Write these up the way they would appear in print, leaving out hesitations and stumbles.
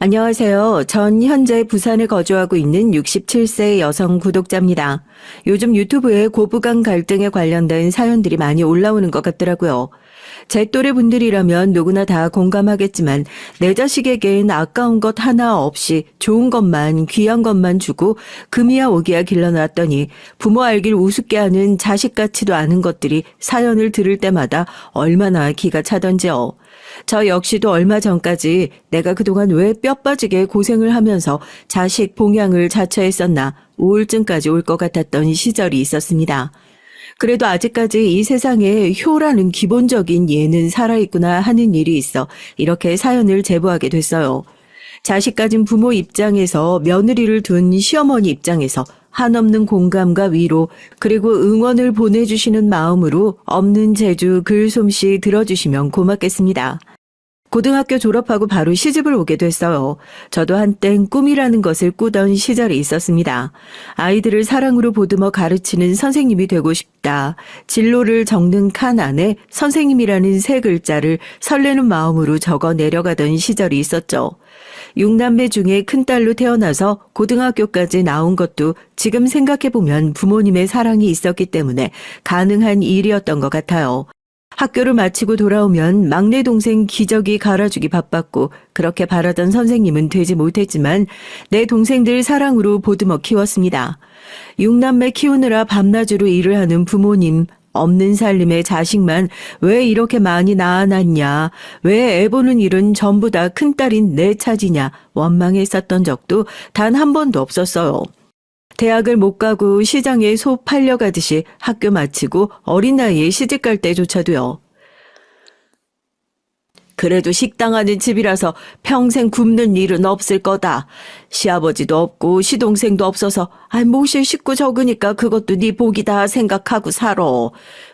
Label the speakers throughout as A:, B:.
A: 안녕하세요. 전 현재 부산에 거주하고 있는 67세 여성 구독자입니다. 요즘 유튜브에 고부간 갈등에 관련된 사연들이 많이 올라오는 것 같더라고요. 제 또래 분들이라면 누구나 다 공감하겠지만 내 자식에겐 아까운 것 하나 없이 좋은 것만 귀한 것만 주고 금이야 오기야 길러놨더니 부모 알길 우습게 하는 자식 같지도 않은 것들이 사연을 들을 때마다 얼마나 기가 차던지요. 저 역시도 얼마 전까지 내가 그동안 왜 뼈 빠지게 고생을 하면서 자식 봉양을 자처했었나 우울증까지 올 것 같았던 시절이 있었습니다. 그래도 아직까지 이 세상에 효라는 기본적인 예는 살아있구나 하는 일이 있어 이렇게 사연을 제보하게 됐어요. 자식 가진 부모 입장에서 며느리를 둔 시어머니 입장에서 한없는 공감과 위로 그리고 응원을 보내주시는 마음으로 없는 제주 글솜씨 들어주시면 고맙겠습니다. 고등학교 졸업하고 바로 시집을 오게 됐어요. 저도 한땐 꿈이라는 것을 꾸던 시절이 있었습니다. 아이들을 사랑으로 보듬어 가르치는 선생님이 되고 싶다. 진로를 적는 칸 안에 선생님이라는 세 글자를 설레는 마음으로 적어 내려가던 시절이 있었죠. 6남매 중에 큰딸로 태어나서 고등학교까지 나온 것도 지금 생각해보면 부모님의 사랑이 있었기 때문에 가능한 일이었던 것 같아요. 학교를 마치고 돌아오면 막내 동생 기저귀 갈아주기 바빴고 그렇게 바라던 선생님은 되지 못했지만 내 동생들 사랑으로 보듬어 키웠습니다. 6남매 키우느라 밤낮으로 일을 하는 부모님, 없는 살림에 자식만 왜 이렇게 많이 낳아놨냐, 왜 애 보는 일은 전부 다 큰딸인 내 차지냐 원망했었던 적도 단 한 번도 없었어요. 대학을 못 가고 시장에 소 팔려가듯이 학교 마치고 어린 나이에 시집갈 때조차도요. 그래도 식당하는 집이라서 평생 굶는 일은 없을 거다. 시아버지도 없고 시동생도 없어서 모실 식구 적으니까 그것도 네 복이다 생각하고 살아.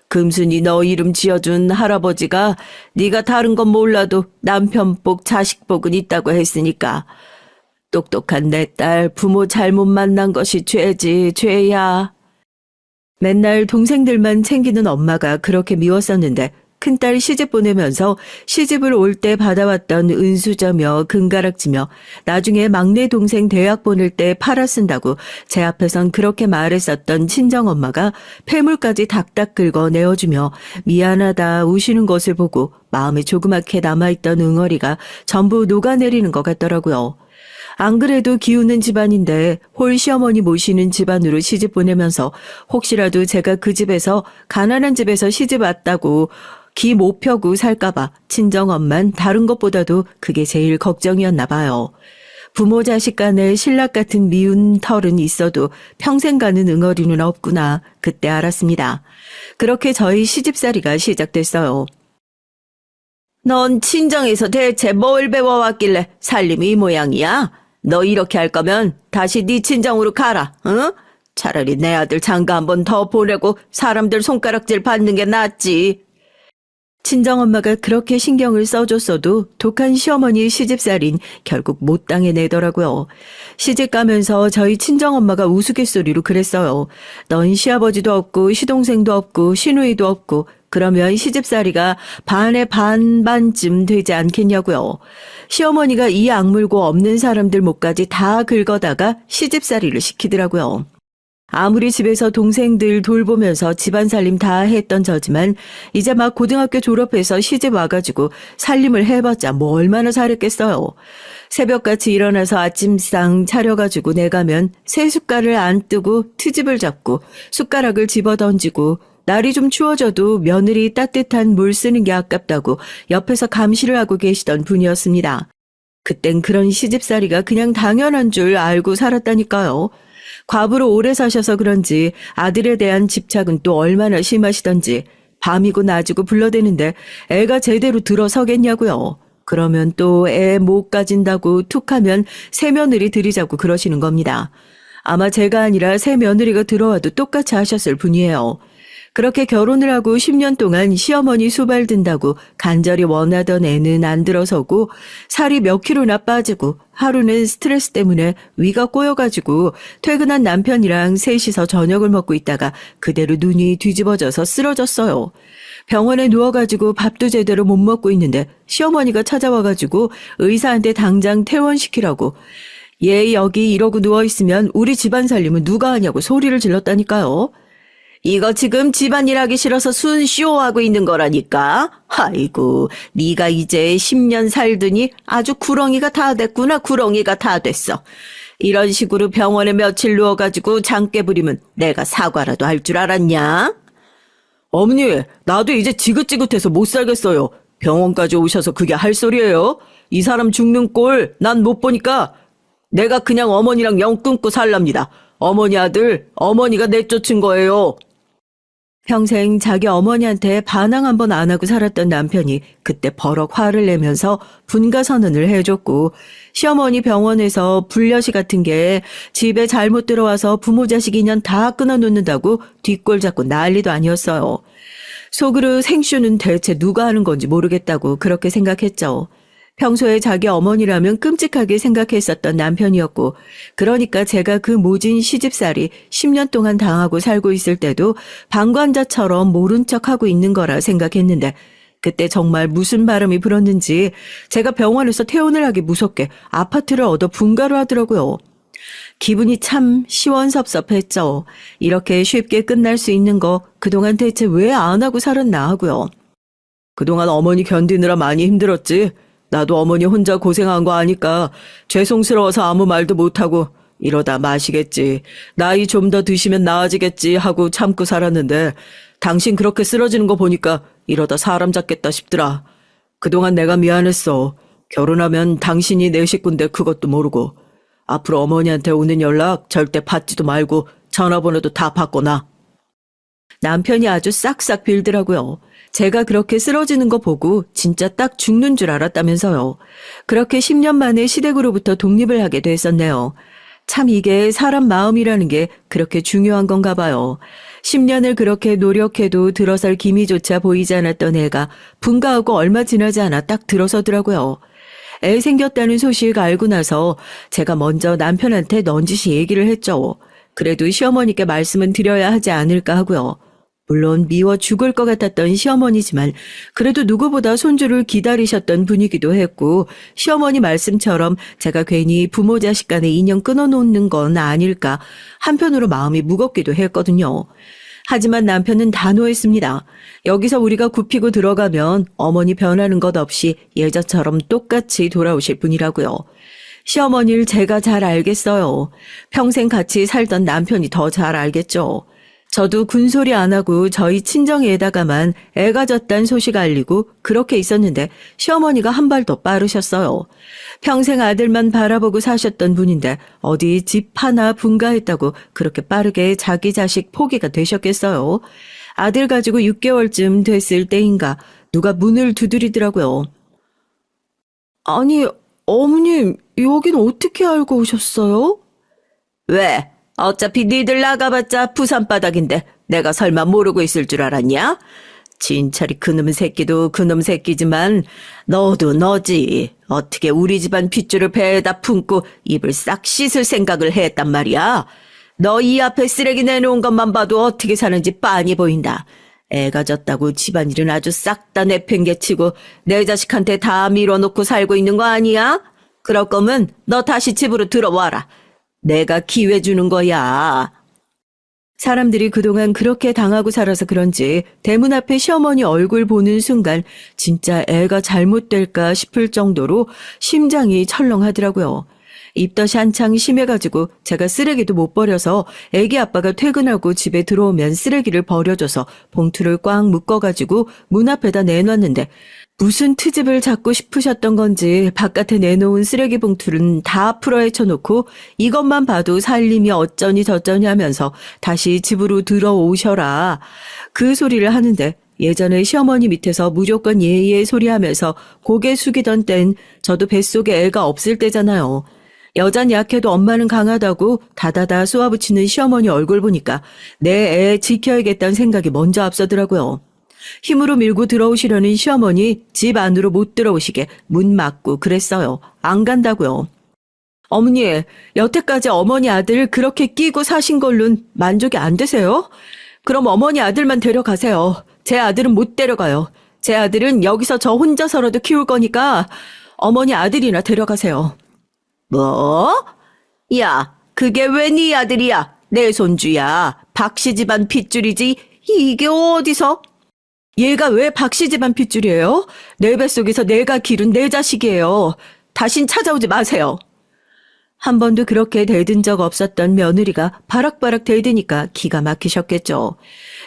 A: 금순이 너 이름 지어준 할아버지가 네가 다른 건 몰라도 남편 복 자식 복은 있다고 했으니까. 똑똑한 내 딸 부모 잘못 만난 것이 죄지 죄야. 맨날 동생들만 챙기는 엄마가 그렇게 미웠었는데 큰딸 시집 보내면서 시집을 올 때 받아왔던 은수저며 금가락지며 나중에 막내 동생 대학 보낼 때 팔아 쓴다고 제 앞에선 그렇게 말했었던 친정엄마가 폐물까지 닥닥 긁어 내어주며 미안하다 우시는 것을 보고 마음에 조그맣게 남아있던 응어리가 전부 녹아내리는 것 같더라고요. 안 그래도 기우는 집안인데 홀 시어머니 모시는 집안으로 시집 보내면서 혹시라도 제가 그 집에서 가난한 집에서 시집 왔다고 기 못 펴고 살까봐 친정엄만 다른 것보다도 그게 제일 걱정이었나 봐요. 부모 자식 간에 신락 같은 미운 털은 있어도 평생 가는 응어리는 없구나 그때 알았습니다. 그렇게 저희 시집살이가 시작됐어요. 넌 친정에서 대체 뭘 배워왔길래 살림이 이 모양이야? 너 이렇게 할 거면 다시 네 친정으로 가라, 응? 차라리 내 아들 장가 한 번 더 보내고 사람들 손가락질 받는 게 낫지. 친정엄마가 그렇게 신경을 써줬어도 독한 시어머니 시집살인 결국 못 당해내더라고요. 시집 가면서 저희 친정엄마가 우스갯소리로 그랬어요. 넌 시아버지도 없고 시동생도 없고 시누이도 없고 그러면 시집살이가 반에 반반쯤 되지 않겠냐고요. 시어머니가 이 악물고 없는 사람들 목까지 다 긁어다가 시집살이를 시키더라고요. 아무리 집에서 동생들 돌보면서 집안 살림 다 했던 저지만 이제 막 고등학교 졸업해서 시집 와가지고 살림을 해봤자 뭐 얼마나 잘했겠어요. 새벽같이 일어나서 아침상 차려가지고 내가면 새 숟갈을 안 뜨고 트집을 잡고 숟가락을 집어던지고 날이 좀 추워져도 며느리 따뜻한 물 쓰는 게 아깝다고 옆에서 감시를 하고 계시던 분이었습니다. 그땐 그런 시집살이가 그냥 당연한 줄 알고 살았다니까요. 과부로 오래 사셔서 그런지 아들에 대한 집착은 또 얼마나 심하시던지 밤이고 낮이고 불러대는데 애가 제대로 들어서겠냐고요. 그러면 또 애 못 가진다고 툭하면 새 며느리 들이자고 그러시는 겁니다. 아마 제가 아니라 새 며느리가 들어와도 똑같이 하셨을 분이에요. 그렇게 결혼을 하고 10년 동안 시어머니 수발 든다고 간절히 원하던 애는 안 들어서고 살이 몇 킬로나 빠지고 하루는 스트레스 때문에 위가 꼬여가지고 퇴근한 남편이랑 셋이서 저녁을 먹고 있다가 그대로 눈이 뒤집어져서 쓰러졌어요. 병원에 누워가지고 밥도 제대로 못 먹고 있는데 시어머니가 찾아와가지고 의사한테 당장 퇴원시키라고 얘 여기 이러고 누워있으면 우리 집안 살림은 누가 하냐고 소리를 질렀다니까요. 이거 지금 집안일 하기 싫어서 순쇼하고 있는 거라니까. 아이고, 네가 이제 10년 살더니 아주 구렁이가 다 됐구나. 구렁이가 다 됐어. 이런 식으로 병원에 며칠 누워가지고 장깨 부리면 내가 사과라도 할 줄 알았냐? 어머니, 나도 이제 지긋지긋해서 못 살겠어요. 병원까지 오셔서 그게 할 소리예요? 이 사람 죽는 꼴 난 못 보니까 내가 그냥 어머니랑 영 끊고 살랍니다. 어머니 아들, 어머니가 내쫓은 거예요. 평생 자기 어머니한테 반항 한 번 안 하고 살았던 남편이 그때 버럭 화를 내면서 분가 선언을 해줬고 시어머니 병원에서 불려시 같은 게 집에 잘못 들어와서 부모 자식 인연 다 끊어놓는다고 뒷골 잡고 난리도 아니었어요. 속으로 생쇼는 대체 누가 하는 건지 모르겠다고 그렇게 생각했죠. 평소에 자기 어머니라면 끔찍하게 생각했었던 남편이었고 그러니까 제가 그 모진 시집살이 10년 동안 당하고 살고 있을 때도 방관자처럼 모른 척하고 있는 거라 생각했는데 그때 정말 무슨 바람이 불었는지 제가 병원에서 퇴원을 하기 무섭게 아파트를 얻어 분가로 하더라고요. 기분이 참 시원섭섭했죠. 이렇게 쉽게 끝날 수 있는 거 그동안 대체 왜 안 하고 살았나 하고요. 그동안 어머니 견디느라 많이 힘들었지. 나도 어머니 혼자 고생한 거 아니까 죄송스러워서 아무 말도 못하고 이러다 마시겠지. 나이 좀 더 드시면 나아지겠지 하고 참고 살았는데 당신 그렇게 쓰러지는 거 보니까 이러다 사람 잡겠다 싶더라. 그동안 내가 미안했어. 결혼하면 당신이 내 식구인데 그것도 모르고. 앞으로 어머니한테 오는 연락 절대 받지도 말고 전화번호도 다 바꿔놔. 남편이 아주 싹싹 빌더라고요. 제가 그렇게 쓰러지는 거 보고 진짜 딱 죽는 줄 알았다면서요. 그렇게 10년 만에 시댁으로부터 독립을 하게 됐었네요. 참 이게 사람 마음이라는 게 그렇게 중요한 건가 봐요. 10년을 그렇게 노력해도 들어설 기미조차 보이지 않았던 애가 분가하고 얼마 지나지 않아 딱 들어서더라고요. 애 생겼다는 소식 알고 나서 제가 먼저 남편한테 넌지시 얘기를 했죠. 그래도 시어머니께 말씀은 드려야 하지 않을까 하고요. 물론 미워 죽을 것 같았던 시어머니지만 그래도 누구보다 손주를 기다리셨던 분이기도 했고 시어머니 말씀처럼 제가 괜히 부모 자식 간의 인연 끊어놓는 건 아닐까 한편으로 마음이 무겁기도 했거든요. 하지만 남편은 단호했습니다. 여기서 우리가 굽히고 들어가면 어머니 변하는 것 없이 예전처럼 똑같이 돌아오실 분이라고요. 시어머니를 제가 잘 알겠어요. 평생 같이 살던 남편이 더 잘 알겠죠. 저도 군소리 안 하고 저희 친정에다가만 애가 졌단 소식 알리고 그렇게 있었는데 시어머니가 한 발 더 빠르셨어요. 평생 아들만 바라보고 사셨던 분인데 어디 집 하나 분가했다고 그렇게 빠르게 자기 자식 포기가 되셨겠어요. 아들 가지고 6개월쯤 됐을 때인가 누가 문을 두드리더라고요. 아니, 어머님 여긴 어떻게 알고 오셨어요? 왜? 어차피 니들 나가봤자 부산바닥인데 내가 설마 모르고 있을 줄 알았냐? 진철이 그놈 새끼도 그놈 새끼지만 너도 너지. 어떻게 우리 집안 핏줄을 배에다 품고 입을 싹 씻을 생각을 했단 말이야. 너 이 앞에 쓰레기 내놓은 것만 봐도 어떻게 사는지 빤히 보인다. 애가 졌다고 집안일은 아주 싹 다 내팽개치고 내 자식한테 다 밀어놓고 살고 있는 거 아니야? 그럴 거면 너 다시 집으로 들어와라. 내가 기회 주는 거야. 사람들이 그동안 그렇게 당하고 살아서 그런지 대문 앞에 시어머니 얼굴 보는 순간 진짜 애가 잘못될까 싶을 정도로 심장이 철렁하더라고요. 입덧이 한창 심해가지고 제가 쓰레기도 못 버려서 애기 아빠가 퇴근하고 집에 들어오면 쓰레기를 버려줘서 봉투를 꽉 묶어가지고 문 앞에다 내놨는데 무슨 트집을 잡고 싶으셨던 건지 바깥에 내놓은 쓰레기 봉투는 다 풀어헤쳐놓고 이것만 봐도 살림이 어쩌니 저쩌니 하면서 다시 집으로 들어오셔라. 그 소리를 하는데 예전에 시어머니 밑에서 무조건 예예 소리하면서 고개 숙이던 땐 저도 뱃속에 애가 없을 때잖아요. 여잔 약해도 엄마는 강하다고 다다다 쏘아붙이는 시어머니 얼굴 보니까 내 애 지켜야겠다는 생각이 먼저 앞서더라고요. 힘으로 밀고 들어오시려는 시어머니 집 안으로 못 들어오시게 문 막고 그랬어요. 안 간다고요. 어머니, 여태까지 어머니 아들 그렇게 끼고 사신 걸로는 만족이 안 되세요? 그럼 어머니 아들만 데려가세요. 제 아들은 못 데려가요. 제 아들은 여기서 저 혼자서라도 키울 거니까 어머니 아들이나 데려가세요. 뭐? 야, 그게 왜 네 아들이야? 내 손주야. 박씨 집안 핏줄이지. 이게 어디서? 얘가 왜 박씨 집안 핏줄이에요? 내 뱃속에서 내가 기른 내 자식이에요. 다신 찾아오지 마세요. 한 번도 그렇게 대든 적 없었던 며느리가 바락바락 대드니까 기가 막히셨겠죠.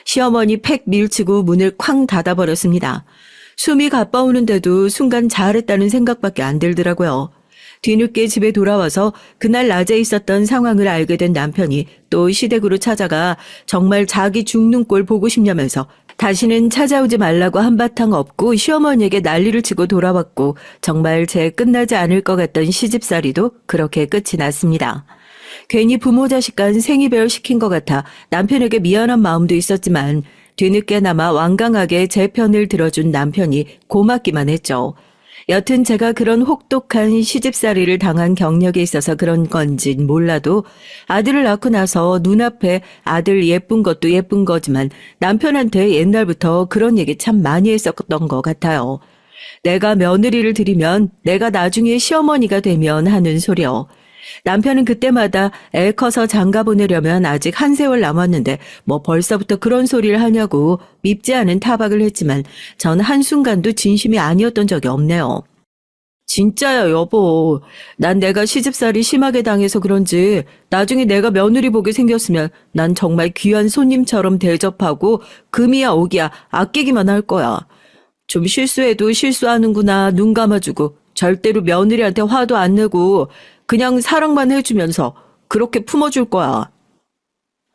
A: 시어머니 팩 밀치고 문을 쾅 닫아버렸습니다. 숨이 가빠오는데도 순간 잘했다는 생각밖에 안 들더라고요. 뒤늦게 집에 돌아와서 그날 낮에 있었던 상황을 알게 된 남편이 또 시댁으로 찾아가 정말 자기 죽는 꼴 보고 싶냐면서 다시는 찾아오지 말라고 한바탕 엎고 시어머니에게 난리를 치고 돌아왔고 정말 제 끝나지 않을 것 같던 시집살이도 그렇게 끝이 났습니다. 괜히 부모 자식 간 생이배열 시킨 것 같아 남편에게 미안한 마음도 있었지만 뒤늦게나마 완강하게 제 편을 들어준 남편이 고맙기만 했죠. 여튼 제가 그런 혹독한 시집살이를 당한 경력이 있어서 그런 건진 몰라도 아들을 낳고 나서 눈앞에 아들 예쁜 것도 예쁜 거지만 남편한테 옛날부터 그런 얘기 참 많이 했었던 것 같아요. 내가 며느리를 들이면 내가 나중에 시어머니가 되면 하는 소리요. 남편은 그때마다 애 커서 장가 보내려면 아직 한 세월 남았는데 뭐 벌써부터 그런 소리를 하냐고 밉지 않은 타박을 했지만 전 한순간도 진심이 아니었던 적이 없네요. 진짜야 여보. 난 내가 시집살이 심하게 당해서 그런지 나중에 내가 며느리 보게 생겼으면 난 정말 귀한 손님처럼 대접하고 금이야 옥이야 아끼기만 할 거야. 좀 실수해도 실수하는구나 눈 감아주고 절대로 며느리한테 화도 안 내고 그냥 사랑만 해주면서 그렇게 품어줄 거야.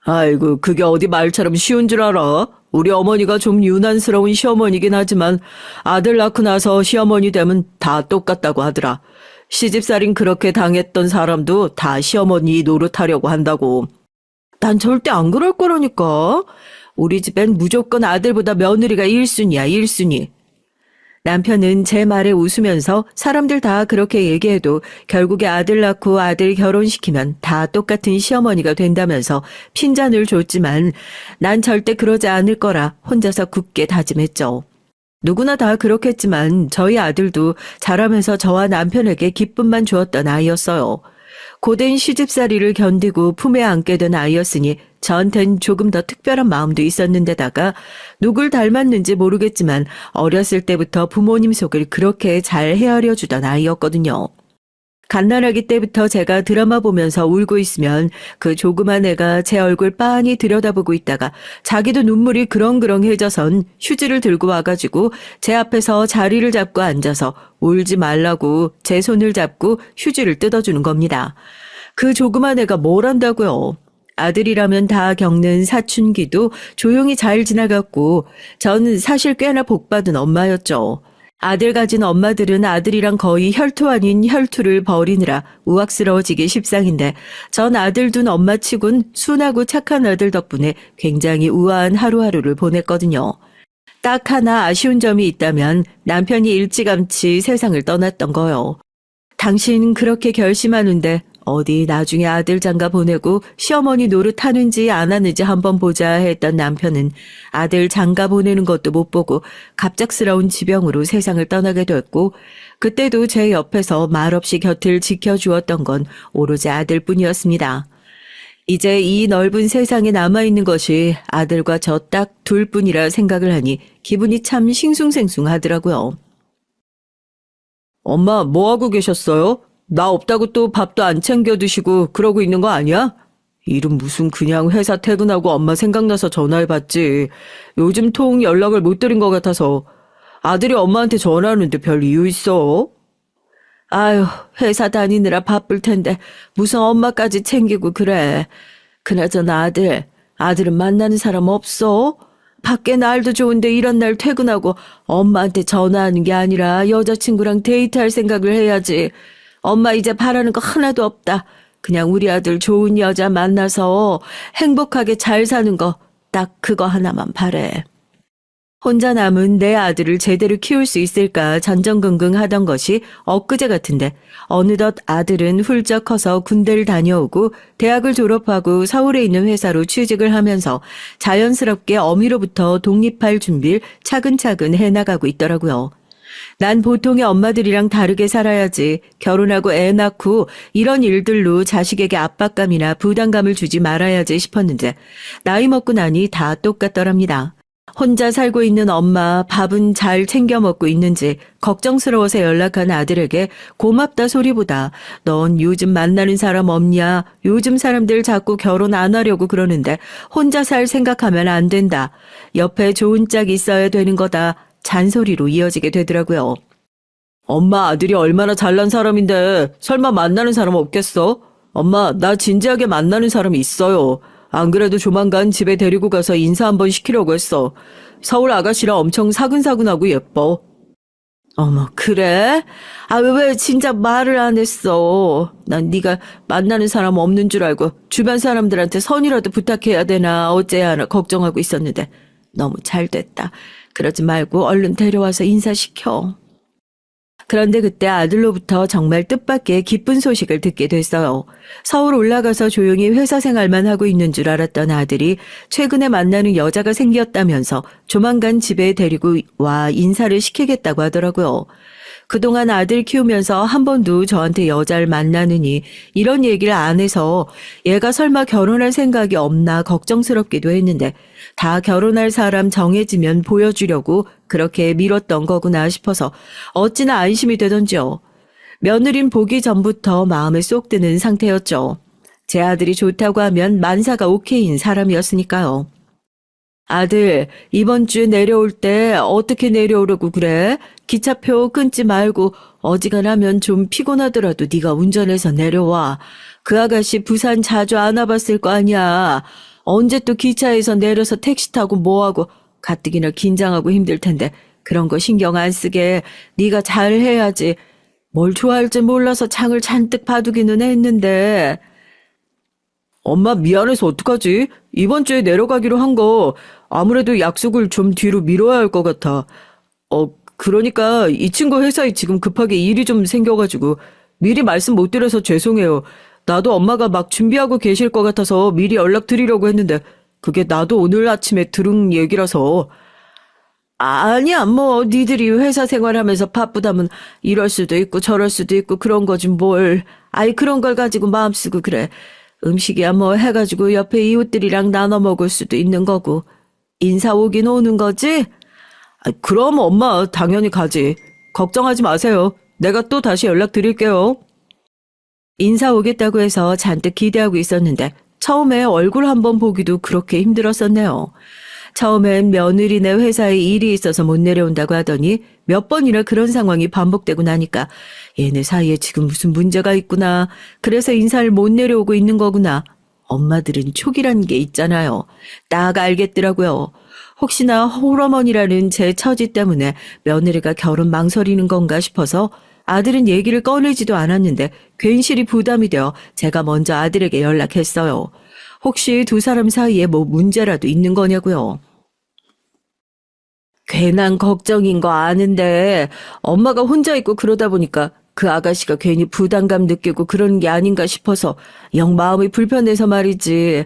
A: 아이고 그게 어디 말처럼 쉬운 줄 알아? 우리 어머니가 좀 유난스러운 시어머니긴 하지만 아들 낳고 나서 시어머니 되면 다 똑같다고 하더라. 시집살인 그렇게 당했던 사람도 다 시어머니 노릇하려고 한다고. 난 절대 안 그럴 거라니까. 우리 집엔 무조건 아들보다 며느리가 1순위야 1순위. 남편은 제 말에 웃으면서 사람들 다 그렇게 얘기해도 결국에 아들 낳고 아들 결혼시키면 다 똑같은 시어머니가 된다면서 핀잔을 줬지만 난 절대 그러지 않을 거라 혼자서 굳게 다짐했죠. 누구나 다 그렇겠지만 저희 아들도 자라면서 저와 남편에게 기쁨만 주었던 아이였어요. 고된 시집살이를 견디고 품에 안게 된 아이였으니 저한텐 조금 더 특별한 마음도 있었는데다가 누굴 닮았는지 모르겠지만 어렸을 때부터 부모님 속을 그렇게 잘 헤아려 주던 아이였거든요. 갓난아기 때부터 제가 드라마 보면서 울고 있으면 그 조그만 애가 제 얼굴 빤히 들여다보고 있다가 자기도 눈물이 그렁그렁해져선 휴지를 들고 와가지고 제 앞에서 자리를 잡고 앉아서 울지 말라고 제 손을 잡고 휴지를 뜯어주는 겁니다. 그 조그만 애가 뭘 안다고요. 아들이라면 다 겪는 사춘기도 조용히 잘 지나갔고 전 사실 꽤나 복받은 엄마였죠. 아들 가진 엄마들은 아들이랑 거의 혈투 아닌 혈투를 벌이느라 우악스러워지기 십상인데 전 아들 둔 엄마치곤 순하고 착한 아들 덕분에 굉장히 우아한 하루하루를 보냈거든요. 딱 하나 아쉬운 점이 있다면 남편이 일찌감치 세상을 떠났던 거요. 당신 그렇게 결심하는데 어디 나중에 아들 장가 보내고 시어머니 노릇 하는지 안 하는지 한번 보자 했던 남편은 아들 장가 보내는 것도 못 보고 갑작스러운 지병으로 세상을 떠나게 됐고 그때도 제 옆에서 말없이 곁을 지켜주었던 건 오로지 아들뿐이었습니다. 이제 이 넓은 세상에 남아있는 것이 아들과 저 딱 둘뿐이라 생각을 하니 기분이 참 싱숭생숭하더라고요. 엄마 뭐하고 계셨어요? 나 없다고 또 밥도 안 챙겨 드시고 그러고 있는 거 아니야? 일은 무슨 그냥 회사 퇴근하고 엄마 생각나서 전화해봤지. 요즘 통 연락을 못 드린 것 같아서. 아들이 엄마한테 전화하는데 별 이유 있어? 아유, 회사 다니느라 바쁠 텐데 무슨 엄마까지 챙기고 그래. 그나저나 아들은 만나는 사람 없어? 밖에 날도 좋은데 이런 날 퇴근하고 엄마한테 전화하는 게 아니라 여자친구랑 데이트할 생각을 해야지. 엄마 이제 바라는 거 하나도 없다. 그냥 우리 아들 좋은 여자 만나서 행복하게 잘 사는 거 딱 그거 하나만 바래. 혼자 남은 내 아들을 제대로 키울 수 있을까 전전긍긍하던 것이 엊그제 같은데 어느덧 아들은 훌쩍 커서 군대를 다녀오고 대학을 졸업하고 서울에 있는 회사로 취직을 하면서 자연스럽게 어미로부터 독립할 준비를 차근차근 해나가고 있더라고요. 난 보통의 엄마들이랑 다르게 살아야지. 결혼하고 애 낳고 이런 일들로 자식에게 압박감이나 부담감을 주지 말아야지 싶었는데 나이 먹고 나니 다 똑같더랍니다. 혼자 살고 있는 엄마 밥은 잘 챙겨 먹고 있는지 걱정스러워서 연락한 아들에게 고맙다 소리보다 넌 요즘 만나는 사람 없냐? 요즘 사람들 자꾸 결혼 안 하려고 그러는데 혼자 살 생각하면 안 된다. 옆에 좋은 짝이 있어야 되는 거다. 잔소리로 이어지게 되더라고요. 엄마 아들이 얼마나 잘난 사람인데 설마 만나는 사람 없겠어? 엄마 나 진지하게 만나는 사람이 있어요. 안 그래도 조만간 집에 데리고 가서 인사 한번 시키려고 했어. 서울 아가씨랑 엄청 사근사근하고 예뻐. 어머 그래? 아 왜 진작 말을 안 했어. 난 네가 만나는 사람 없는 줄 알고 주변 사람들한테 선이라도 부탁해야 되나 어째야 하나 걱정하고 있었는데 너무 잘 됐다. 그러지 말고 얼른 데려와서 인사시켜. 그런데 그때 아들로부터 정말 뜻밖의 기쁜 소식을 듣게 됐어요. 서울 올라가서 조용히 회사 생활만 하고 있는 줄 알았던 아들이 최근에 만나는 여자가 생겼다면서 조만간 집에 데리고 와 인사를 시키겠다고 하더라고요. 그동안 아들 키우면서 한 번도 저한테 여자를 만나느니 이런 얘기를 안 해서 얘가 설마 결혼할 생각이 없나 걱정스럽기도 했는데 다 결혼할 사람 정해지면 보여주려고 그렇게 미뤘던 거구나 싶어서 어찌나 안심이 되던지요. 며느린 보기 전부터 마음에 쏙 드는 상태였죠. 제 아들이 좋다고 하면 만사가 오케이인 사람이었으니까요. 아들, 이번 주에 내려올 때 어떻게 내려오려고 그래? 기차표 끊지 말고 어지간하면 좀 피곤하더라도 네가 운전해서 내려와. 그 아가씨 부산 자주 안 와봤을 거 아니야. 언제 또 기차에서 내려서 택시 타고 뭐하고 가뜩이나 긴장하고 힘들 텐데 그런 거 신경 안 쓰게 네가 잘 해야지. 뭘 좋아할지 몰라서 창을 잔뜩 봐두기는 했는데. 엄마 미안해서 어떡하지? 이번 주에 내려가기로 한 거 아무래도 약속을 좀 뒤로 미뤄야 할 것 같아. 그러니까 이 친구 회사에 지금 급하게 일이 좀 생겨가지고 미리 말씀 못 드려서 죄송해요. 나도 엄마가 막 준비하고 계실 것 같아서 미리 연락드리려고 했는데 그게 나도 오늘 아침에 들은 얘기라서. 아니야 뭐 니들이 회사 생활하면서 바쁘다면 이럴 수도 있고 저럴 수도 있고 그런 거지 뭘. 아이 그런 걸 가지고 마음 쓰고 그래. 음식이야 뭐 해가지고 옆에 이웃들이랑 나눠 먹을 수도 있는 거고. 인사 오긴 오는 거지? 그럼 엄마 당연히 가지. 걱정하지 마세요. 내가 또 다시 연락드릴게요. 인사 오겠다고 해서 잔뜩 기대하고 있었는데 처음에 얼굴 한번 보기도 그렇게 힘들었었네요. 처음엔 며느리네 회사에 일이 있어서 못 내려온다고 하더니 몇 번이나 그런 상황이 반복되고 나니까 얘네 사이에 지금 무슨 문제가 있구나. 그래서 인사를 못 내려오고 있는 거구나. 엄마들은 촉이라는 게 있잖아요. 딱 알겠더라고요. 혹시나 홀어머니라는 제 처지 때문에 며느리가 결혼 망설이는 건가 싶어서 아들은 얘기를 꺼내지도 않았는데 괜시리 부담이 되어 제가 먼저 아들에게 연락했어요. 혹시 두 사람 사이에 뭐 문제라도 있는 거냐고요. 괜한 걱정인 거 아는데 엄마가 혼자 있고 그러다 보니까 그 아가씨가 괜히 부담감 느끼고 그러는 게 아닌가 싶어서 영 마음이 불편해서 말이지.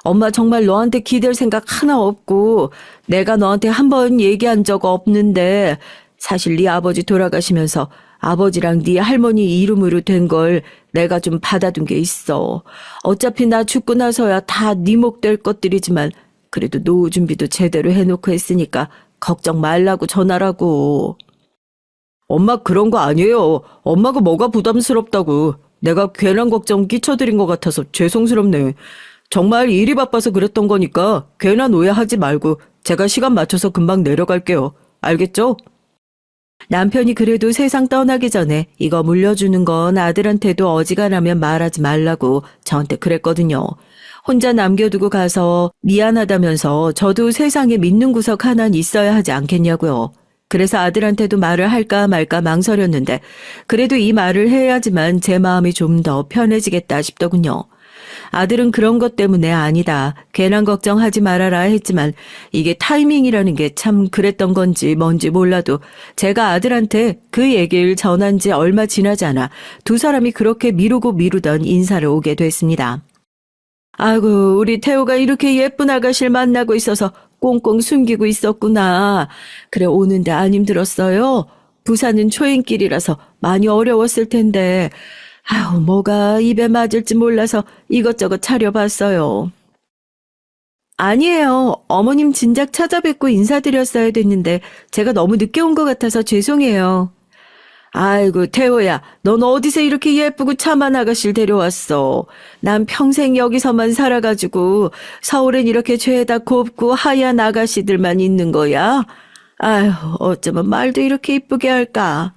A: 엄마 정말 너한테 기댈 생각 하나 없고 내가 너한테 한 번 얘기한 적 없는데 사실 네 아버지 돌아가시면서 아버지랑 네 할머니 이름으로 된 걸 내가 좀 받아둔 게 있어. 어차피 나 죽고 나서야 다 네 목 될 것들이지만 그래도 노후 준비도 제대로 해놓고 했으니까 걱정 말라고 전하라고. 엄마 그런 거 아니에요. 엄마가 뭐가 부담스럽다고. 내가 괜한 걱정 끼쳐드린 것 같아서 죄송스럽네. 정말 일이 바빠서 그랬던 거니까 괜한 오해하지 말고 제가 시간 맞춰서 금방 내려갈게요. 알겠죠? 남편이 그래도 세상 떠나기 전에 이거 물려주는 건 아들한테도 어지간하면 말하지 말라고 저한테 그랬거든요. 혼자 남겨두고 가서 미안하다면서 저도 세상에 믿는 구석 하나는 있어야 하지 않겠냐고요. 그래서 아들한테도 말을 할까 말까 망설였는데 그래도 이 말을 해야지만 제 마음이 좀 더 편해지겠다 싶더군요. 아들은 그런 것 때문에 아니다. 괜한 걱정하지 말아라 했지만 이게 타이밍이라는 게 참 그랬던 건지 뭔지 몰라도 제가 아들한테 그 얘기를 전한 지 얼마 지나지 않아 두 사람이 그렇게 미루고 미루던 인사를 오게 됐습니다. 아이고, 우리 태호가 이렇게 예쁜 아가씨를 만나고 있어서 꽁꽁 숨기고 있었구나. 그래, 오는데 안 힘들었어요? 부산은 초행길이라서 많이 어려웠을 텐데. 아유, 뭐가 입에 맞을지 몰라서 이것저것 차려봤어요. 아니에요. 어머님 진작 찾아뵙고 인사드렸어야 됐는데 제가 너무 늦게 온 것 같아서 죄송해요. 아이고, 태호야, 넌 어디서 이렇게 예쁘고 참한 아가씨를 데려왔어? 난 평생 여기서만 살아가지고 서울엔 이렇게 죄다 곱고 하얀 아가씨들만 있는 거야? 아휴, 어쩌면 말도 이렇게 이쁘게 할까?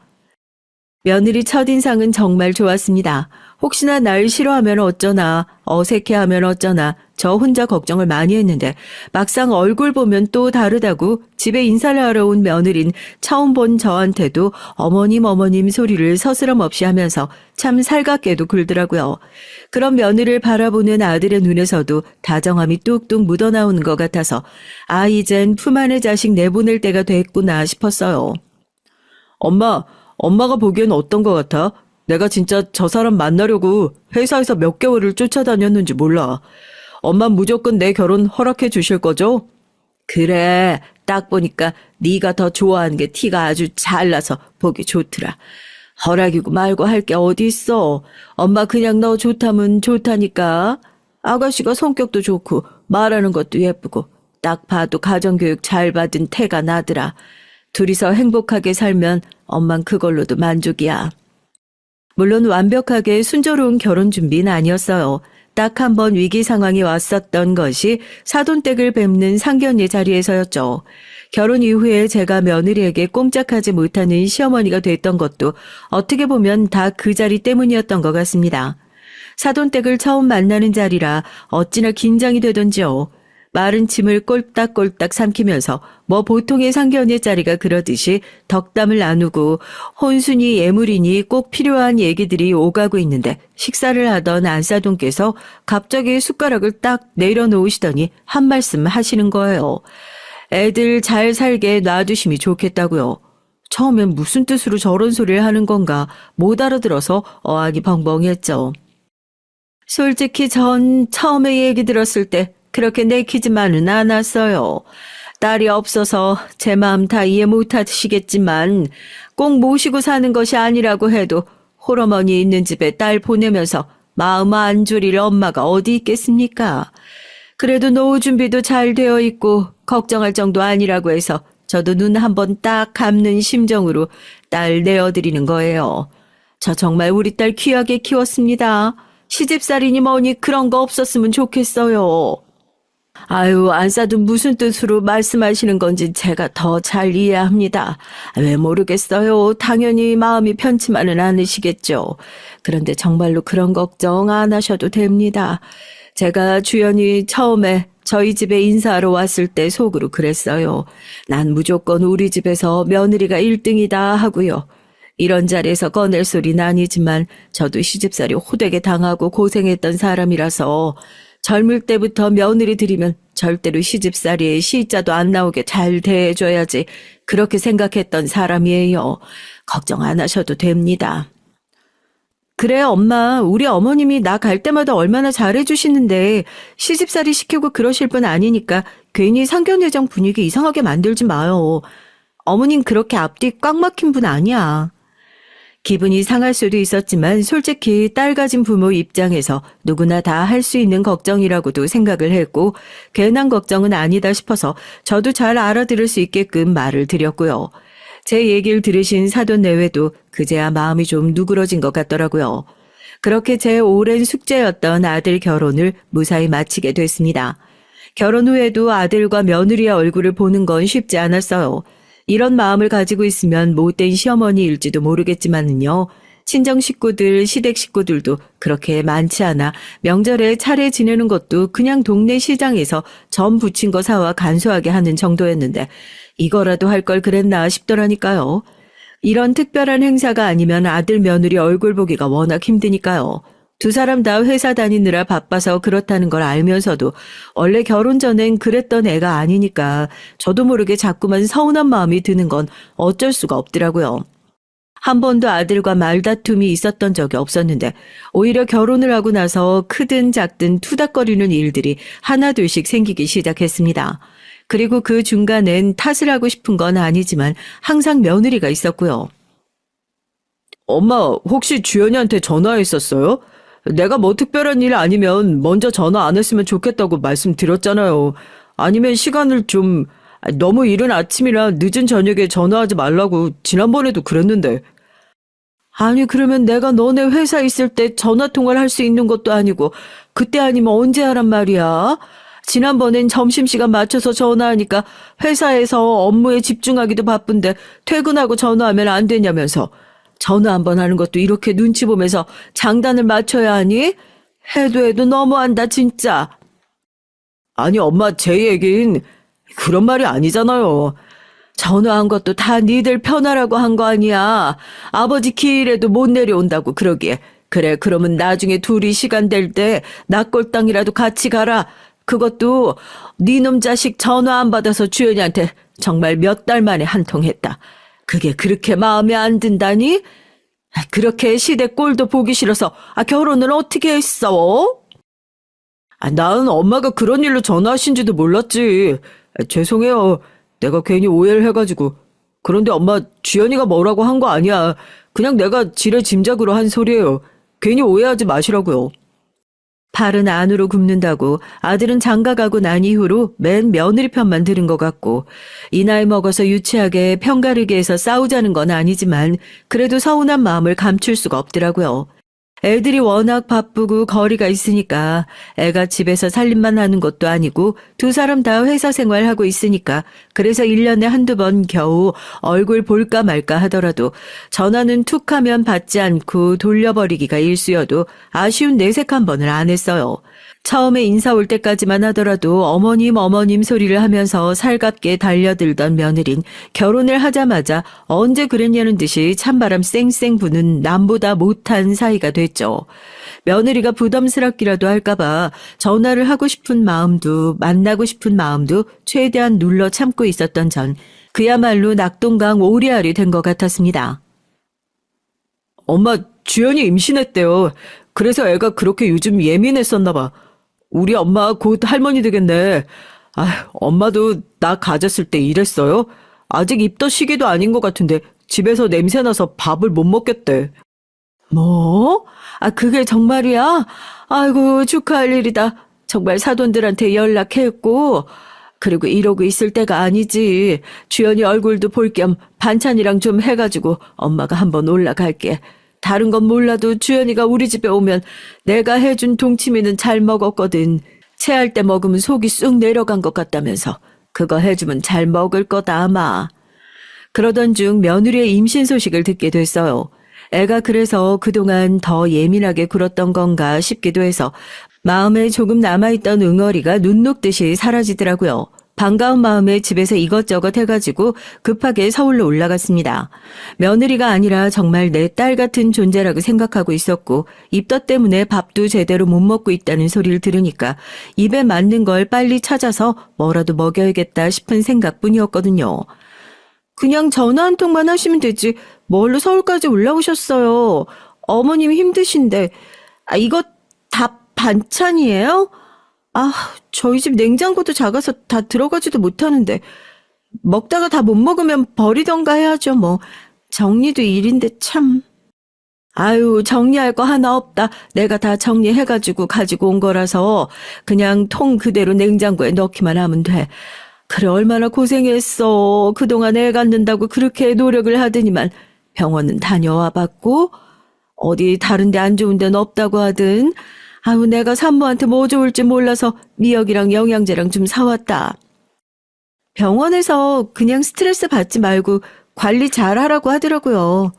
A: 며느리 첫인상은 정말 좋았습니다. 혹시나 날 싫어하면 어쩌나, 어색해하면 어쩌나, 저 혼자 걱정을 많이 했는데 막상 얼굴 보면 또 다르다고 집에 인사를 하러 온 며느린 처음 본 저한테도 어머님 소리를 서스럼 없이 하면서 참 살갑게도 굴더라고요. 그런 며느리를 바라보는 아들의 눈에서도 다정함이 뚝뚝 묻어나오는 것 같아서 아, 이젠 품 안의 자식 내보낼 때가 됐구나 싶었어요. 엄마가 보기엔 어떤 것 같아? 내가 진짜 저 사람 만나려고 회사에서 몇 개월을 쫓아다녔는지 몰라. 엄마 무조건 내 결혼 허락해 주실 거죠? 그래, 딱 보니까 네가 더 좋아하는 게 티가 아주 잘 나서 보기 좋더라. 허락이고 말고 할 게 어디 있어. 엄마 그냥 너 좋다면 좋다니까. 아가씨가 성격도 좋고 말하는 것도 예쁘고 딱 봐도 가정교육 잘 받은 태가 나더라. 둘이서 행복하게 살면 엄만 그걸로도 만족이야. 물론 완벽하게 순조로운 결혼 준비는 아니었어요. 딱 한 번 위기 상황이 왔었던 것이 사돈댁을 뵙는 상견례 자리에서였죠. 결혼 이후에 제가 며느리에게 꼼짝하지 못하는 시어머니가 됐던 것도 어떻게 보면 다 그 자리 때문이었던 것 같습니다. 사돈댁을 처음 만나는 자리라 어찌나 긴장이 되던지요. 마른 침을 꼴딱꼴딱 삼키면서 뭐 보통의 상견례 자리가 그러듯이 덕담을 나누고 혼순이 예물이니 꼭 필요한 얘기들이 오가고 있는데 식사를 하던 안사돈께서 갑자기 숟가락을 딱 내려놓으시더니 한 말씀 하시는 거예요. 애들 잘 살게 놔두심이 좋겠다고요. 처음엔 무슨 뜻으로 저런 소리를 하는 건가 못 알아들어서 어안이 벙벙했죠. 솔직히 전 처음에 얘기 들었을 때 그렇게 내키지만은 않았어요. 딸이 없어서 제 마음 다 이해 못하시겠지만 꼭 모시고 사는 것이 아니라고 해도 홀어머니 있는 집에 딸 보내면서 마음 안 졸일 엄마가 어디 있겠습니까? 그래도 노후 준비도 잘 되어 있고 걱정할 정도 아니라고 해서 저도 눈 한번 딱 감는 심정으로 딸 내어드리는 거예요. 저 정말 우리 딸 귀하게 키웠습니다. 시집살이니 뭐니 그런 거 없었으면 좋겠어요. 아유, 안사돈 무슨 뜻으로 말씀하시는 건지 제가 더 잘 이해합니다. 왜 모르겠어요. 당연히 마음이 편치만은 않으시겠죠. 그런데 정말로 그런 걱정 안 하셔도 됩니다. 제가 주연이 처음에 저희 집에 인사하러 왔을 때 속으로 그랬어요. 난 무조건 우리 집에서 며느리가 1등이다 하고요. 이런 자리에서 꺼낼 소리는 아니지만 저도 시집살이 호되게 당하고 고생했던 사람이라서 젊을 때부터 며느리 들이면 절대로 시집살이에 시자도 안 나오게 잘 대해줘야지 그렇게 생각했던 사람이에요. 걱정 안 하셔도 됩니다. 그래, 엄마. 우리 어머님이 나 갈 때마다 얼마나 잘해주시는데 시집살이 시키고 그러실 분 아니니까 괜히 상견례장 분위기 이상하게 만들지 마요. 어머님 그렇게 앞뒤 꽉 막힌 분 아니야. 기분이 상할 수도 있었지만 솔직히 딸 가진 부모 입장에서 누구나 다 할 수 있는 걱정이라고도 생각을 했고 괜한 걱정은 아니다 싶어서 저도 잘 알아들을 수 있게끔 말을 드렸고요. 제 얘기를 들으신 사돈 내외도 그제야 마음이 좀 누그러진 것 같더라고요. 그렇게 제 오랜 숙제였던 아들 결혼을 무사히 마치게 됐습니다. 결혼 후에도 아들과 며느리의 얼굴을 보는 건 쉽지 않았어요. 이런 마음을 가지고 있으면 못된 시어머니일지도 모르겠지만은요. 친정 식구들, 시댁 식구들도 그렇게 많지 않아 명절에 차례 지내는 것도 그냥 동네 시장에서 전 부친 거 사와 간소하게 하는 정도였는데 이거라도 할 걸 그랬나 싶더라니까요. 이런 특별한 행사가 아니면 아들 며느리 얼굴 보기가 워낙 힘드니까요. 두 사람 다 회사 다니느라 바빠서 그렇다는 걸 알면서도 원래 결혼 전엔 그랬던 애가 아니니까 저도 모르게 자꾸만 서운한 마음이 드는 건 어쩔 수가 없더라고요. 한 번도 아들과 말다툼이 있었던 적이 없었는데 오히려 결혼을 하고 나서 크든 작든 투닥거리는 일들이 하나둘씩 생기기 시작했습니다. 그리고 그 중간엔 탓을 하고 싶은 건 아니지만 항상 며느리가 있었고요. 엄마, 혹시 주연이한테 전화했었어요? 내가 뭐 특별한 일 아니면 먼저 전화 안 했으면 좋겠다고 말씀드렸잖아요. 아니면 시간을 좀, 너무 이른 아침이라 늦은 저녁에 전화하지 말라고 지난번에도 그랬는데. 아니, 그러면 내가 너네 회사 있을 때 전화 통화를 할 수 있는 것도 아니고, 그때 아니면 언제 하란 말이야? 지난번엔 점심시간 맞춰서 전화하니까 회사에서 업무에 집중하기도 바쁜데 퇴근하고 전화하면 안 되냐면서. 전화 한 번 하는 것도 이렇게 눈치 보면서 장단을 맞춰야 하니? 해도 너무한다 진짜. 아니 엄마 제 얘긴 그런 말이 아니잖아요. 전화한 것도 다 니들 편하라고 한 거 아니야. 아버지 길에도 못 내려온다고 그러기에. 그래 그러면 나중에 둘이 시간 될 때 낙골당이라도 같이 가라. 그것도 니놈 자식 전화 안 받아서 주연이한테 정말 몇 달 만에 한 통 했다. 그게 그렇게 마음에 안 든다니? 그렇게 시댁 꼴도 보기 싫어서 결혼을 어떻게 했어? 나는 엄마가 그런 일로 전화하신지도 몰랐지. 죄송해요. 내가 괜히 오해를 해가지고. 그런데 엄마 주연이가 뭐라고 한 거 아니야. 그냥 내가 지레 짐작으로 한 소리예요. 괜히 오해하지 마시라고요. 팔은 안으로 굽는다고 아들은 장가가고 난 이후로 맨 며느리 편만 들은 것 같고 이 나이 먹어서 유치하게 편가르게 해서 싸우자는 건 아니지만 그래도 서운한 마음을 감출 수가 없더라고요. 애들이 워낙 바쁘고 거리가 있으니까 애가 집에서 살림만 하는 것도 아니고 두 사람 다 회사 생활하고 있으니까 그래서 1년에 한두 번 겨우 얼굴 볼까 말까 하더라도 전화는 툭 하면 받지 않고 돌려버리기가 일쑤여도 아쉬운 내색 한 번을 안 했어요. 처음에 인사 올 때까지만 하더라도 어머님 소리를 하면서 살갑게 달려들던 며느린 결혼을 하자마자 언제 그랬냐는 듯이 찬바람 쌩쌩 부는 남보다 못한 사이가 됐죠. 며느리가 부담스럽기라도 할까봐 전화를 하고 싶은 마음도 만나고 싶은 마음도 최대한 눌러 참고 있었던 전 그야말로 낙동강 오리알이 된 것 같았습니다. 엄마, 주연이 임신했대요. 그래서 애가 그렇게 요즘 예민했었나 봐. 우리 엄마 곧 할머니 되겠네. 엄마도 나 가졌을 때 이랬어요? 아직 입덧 시기도 아닌 것 같은데 집에서 냄새나서 밥을 못 먹겠대. 뭐? 그게 정말이야? 아이고 축하할 일이다. 정말 사돈들한테 연락했고 그리고 이러고 있을 때가 아니지. 주연이 얼굴도 볼 겸 반찬이랑 좀 해가지고 엄마가 한번 올라갈게. 다른 건 몰라도 주연이가 우리 집에 오면 내가 해준 동치미는 잘 먹었거든. 체할 때 먹으면 속이 쑥 내려간 것 같다면서. 그거 해주면 잘 먹을 거다 아마. 그러던 중 며느리의 임신 소식을 듣게 됐어요. 애가 그래서 그동안 더 예민하게 굴었던 건가 싶기도 해서 마음에 조금 남아있던 응어리가 눈 녹듯이 사라지더라고요. 반가운 마음에 집에서 이것저것 해가지고 급하게 서울로 올라갔습니다. 며느리가 아니라 정말 내 딸 같은 존재라고 생각하고 있었고 입덧 때문에 밥도 제대로 못 먹고 있다는 소리를 들으니까 입에 맞는 걸 빨리 찾아서 뭐라도 먹여야겠다 싶은 생각뿐이었거든요. 그냥 전화 한 통만 하시면 되지 뭘로 서울까지 올라오셨어요. 어머님 힘드신데. 이거 다 반찬이에요? 저희 집 냉장고도 작아서 다 들어가지도 못하는데 먹다가 다 못 먹으면 버리던가 해야죠 뭐. 정리도 일인데 참. 정리할 거 하나 없다. 내가 다 정리해가지고 가지고 온 거라서 그냥 통 그대로 냉장고에 넣기만 하면 돼. 그래 얼마나 고생했어. 그동안 애 갖는다고 그렇게 노력을 하더니만 병원은 다녀와 봤고 어디 다른 데 안 좋은 데는 없다고 하든 내가 산모한테 뭐 좋을지 몰라서 미역이랑 영양제랑 좀 사왔다. 병원에서 그냥 스트레스 받지 말고 관리 잘 하라고 하더라고요.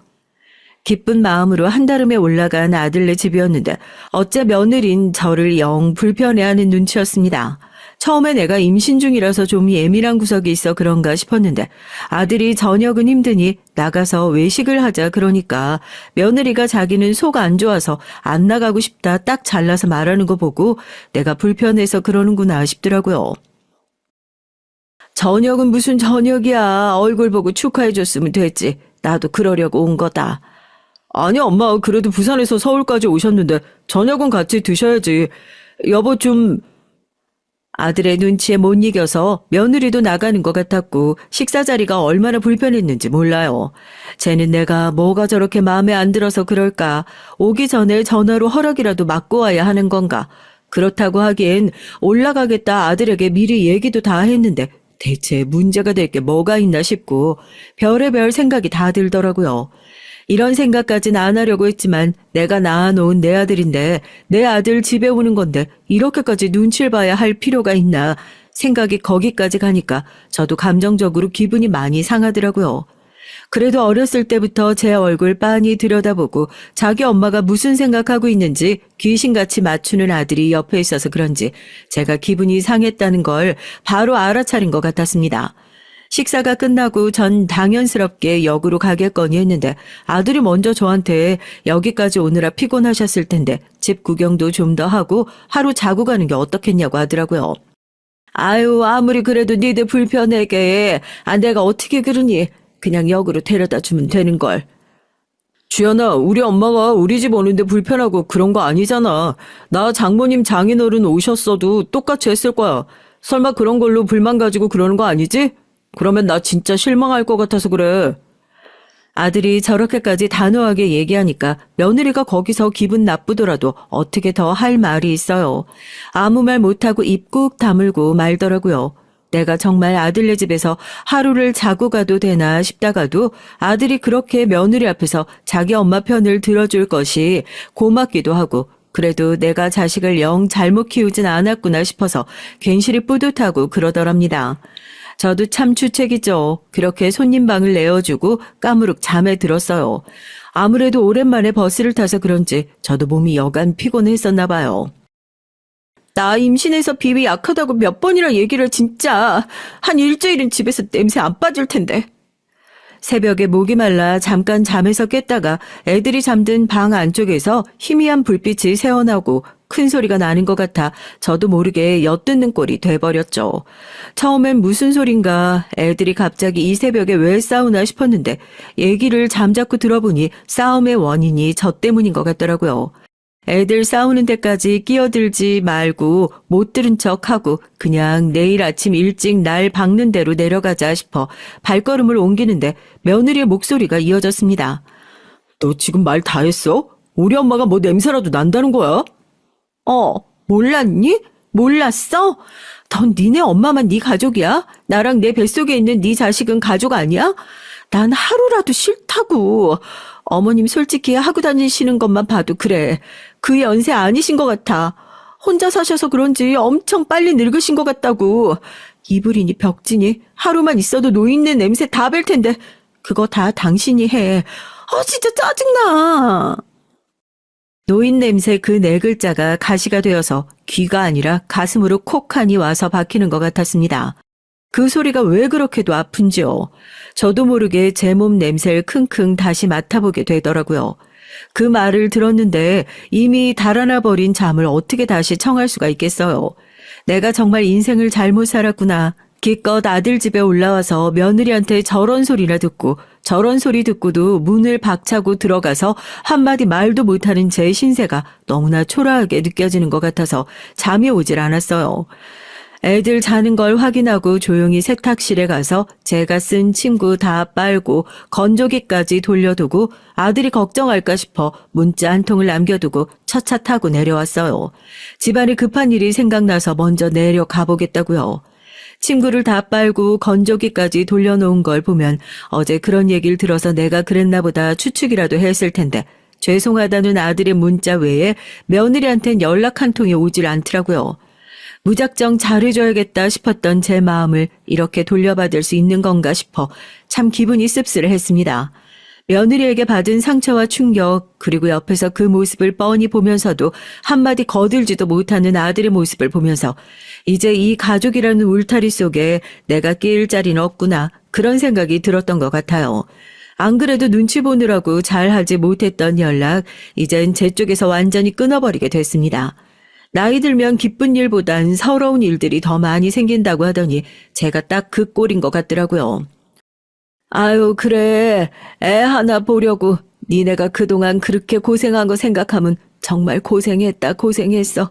A: 기쁜 마음으로 한달음에 올라간 아들네 집이었는데 어째 며느린 저를 영 불편해하는 눈치였습니다. 처음에 내가 임신 중이라서 좀 예민한 구석이 있어 그런가 싶었는데 아들이 저녁은 힘드니 나가서 외식을 하자 그러니까 며느리가 자기는 속 안 좋아서 안 나가고 싶다 딱 잘라서 말하는 거 보고 내가 불편해서 그러는구나 싶더라고요. 저녁은 무슨 저녁이야. 얼굴 보고 축하해줬으면 됐지. 나도 그러려고 온 거다. 아니 엄마 그래도 부산에서 서울까지 오셨는데 저녁은 같이 드셔야지. 여보 좀... 아들의 눈치에 못 이겨서 며느리도 나가는 것 같았고 식사 자리가 얼마나 불편했는지 몰라요. 쟤는 내가 뭐가 저렇게 마음에 안 들어서 그럴까. 오기 전에 전화로 허락이라도 받고 와야 하는 건가. 그렇다고 하기엔 올라가겠다 아들에게 미리 얘기도 다 했는데 대체 문제가 될 게 뭐가 있나 싶고 별의별 생각이 다 들더라고요. 이런 생각까진 안 하려고 했지만 내가 낳아놓은 내 아들인데 내 아들 집에 오는 건데 이렇게까지 눈치를 봐야 할 필요가 있나 생각이 거기까지 가니까 저도 감정적으로 기분이 많이 상하더라고요. 그래도 어렸을 때부터 제 얼굴 빤히 들여다보고 자기 엄마가 무슨 생각하고 있는지 귀신같이 맞추는 아들이 옆에 있어서 그런지 제가 기분이 상했다는 걸 바로 알아차린 것 같았습니다. 식사가 끝나고 전 당연스럽게 역으로 가겠거니 했는데 아들이 먼저 저한테 여기까지 오느라 피곤하셨을 텐데 집 구경도 좀 더 하고 하루 자고 가는 게 어떻겠냐고 하더라고요. 아유 아무리 그래도 니들 불편하게 내가 어떻게 그러니 그냥 역으로 데려다 주면 되는걸. 주연아 우리 엄마가 우리 집 오는데 불편하고 그런 거 아니잖아. 나 장모님 장인어른 오셨어도 똑같이 했을 거야. 설마 그런 걸로 불만 가지고 그러는 거 아니지? 그러면 나 진짜 실망할 것 같아서 그래. 아들이 저렇게까지 단호하게 얘기하니까 며느리가 거기서 기분 나쁘더라도 어떻게 더 할 말이 있어요. 아무 말 못하고 입 꾹 다물고 말더라고요. 내가 정말 아들네 집에서 하루를 자고 가도 되나 싶다가도 아들이 그렇게 며느리 앞에서 자기 엄마 편을 들어줄 것이 고맙기도 하고 그래도 내가 자식을 영 잘못 키우진 않았구나 싶어서 괜시리 뿌듯하고 그러더랍니다. 저도 참 주책이죠. 그렇게 손님 방을 내어주고 까무룩 잠에 들었어요. 아무래도 오랜만에 버스를 타서 그런지 저도 몸이 여간 피곤했었나 봐요. 나 임신해서 비위 약하다고 몇 번이나 얘기를 진짜. 한 일주일은 집에서 냄새 안 빠질 텐데. 새벽에 목이 말라 잠깐 잠에서 깼다가 애들이 잠든 방 안쪽에서 희미한 불빛이 새어나오고 큰 소리가 나는 것 같아 저도 모르게 엿듣는 꼴이 돼버렸죠. 처음엔 무슨 소린가 애들이 갑자기 이 새벽에 왜 싸우나 싶었는데 얘기를 잠자코 들어보니 싸움의 원인이 저 때문인 것 같더라고요. 애들 싸우는 데까지 끼어들지 말고 못 들은 척하고 그냥 내일 아침 일찍 날 박는 대로 내려가자 싶어 발걸음을 옮기는데 며느리의 목소리가 이어졌습니다. 너 지금 말 다 했어? 우리 엄마가 뭐 냄새라도 난다는 거야? 몰랐니? 몰랐어? 넌 니네 엄마만 네 가족이야? 나랑 내 뱃속에 있는 네 자식은 가족 아니야? 난 하루라도 싫다고. 어머님 솔직히 하고 다니시는 것만 봐도 그래. 그 연세 아니신 것 같아. 혼자 사셔서 그런지 엄청 빨리 늙으신 것 같다고. 이불이니 벽지니 하루만 있어도 노인네 냄새 다 뵐 텐데 그거 다 당신이 해. 진짜 짜증나. 노인 냄새 그 네 글자가 가시가 되어서 귀가 아니라 가슴으로 콕하니 와서 박히는 것 같았습니다. 그 소리가 왜 그렇게도 아픈지요. 저도 모르게 제 몸 냄새를 킁킁 다시 맡아보게 되더라고요. 그 말을 들었는데 이미 달아나 버린 잠을 어떻게 다시 청할 수가 있겠어요. 내가 정말 인생을 잘못 살았구나. 기껏 아들 집에 올라와서 며느리한테 저런 소리나 듣고 저런 소리 듣고도 문을 박차고 들어가서 한마디 말도 못하는 제 신세가 너무나 초라하게 느껴지는 것 같아서 잠이 오질 않았어요. 애들 자는 걸 확인하고 조용히 세탁실에 가서 제가 쓴 침구 다 빨고 건조기까지 돌려두고 아들이 걱정할까 싶어 문자 한 통을 남겨두고 첫 차 타고 내려왔어요. 집안에 급한 일이 생각나서 먼저 내려가 보겠다고요. 침구를 다 빨고 건조기까지 돌려놓은 걸 보면 어제 그런 얘기를 들어서 내가 그랬나 보다 추측이라도 했을 텐데 죄송하다는 아들의 문자 외에 며느리한텐 연락 한 통이 오질 않더라고요. 무작정 잘해줘야겠다 싶었던 제 마음을 이렇게 돌려받을 수 있는 건가 싶어 참 기분이 씁쓸했습니다. 며느리에게 받은 상처와 충격, 그리고 옆에서 그 모습을 뻔히 보면서도 한마디 거들지도 못하는 아들의 모습을 보면서 이제 이 가족이라는 울타리 속에 내가 끼일 자리는 없구나, 그런 생각이 들었던 것 같아요. 안 그래도 눈치 보느라고 잘하지 못했던 연락, 이젠 제 쪽에서 완전히 끊어버리게 됐습니다. 나이 들면 기쁜 일보단 서러운 일들이 더 많이 생긴다고 하더니 제가 딱 그 꼴인 것 같더라고요. 아유, 그래. 애 하나 보려고 니네가 그동안 그렇게 고생한 거 생각하면 정말 고생했다, 고생했어.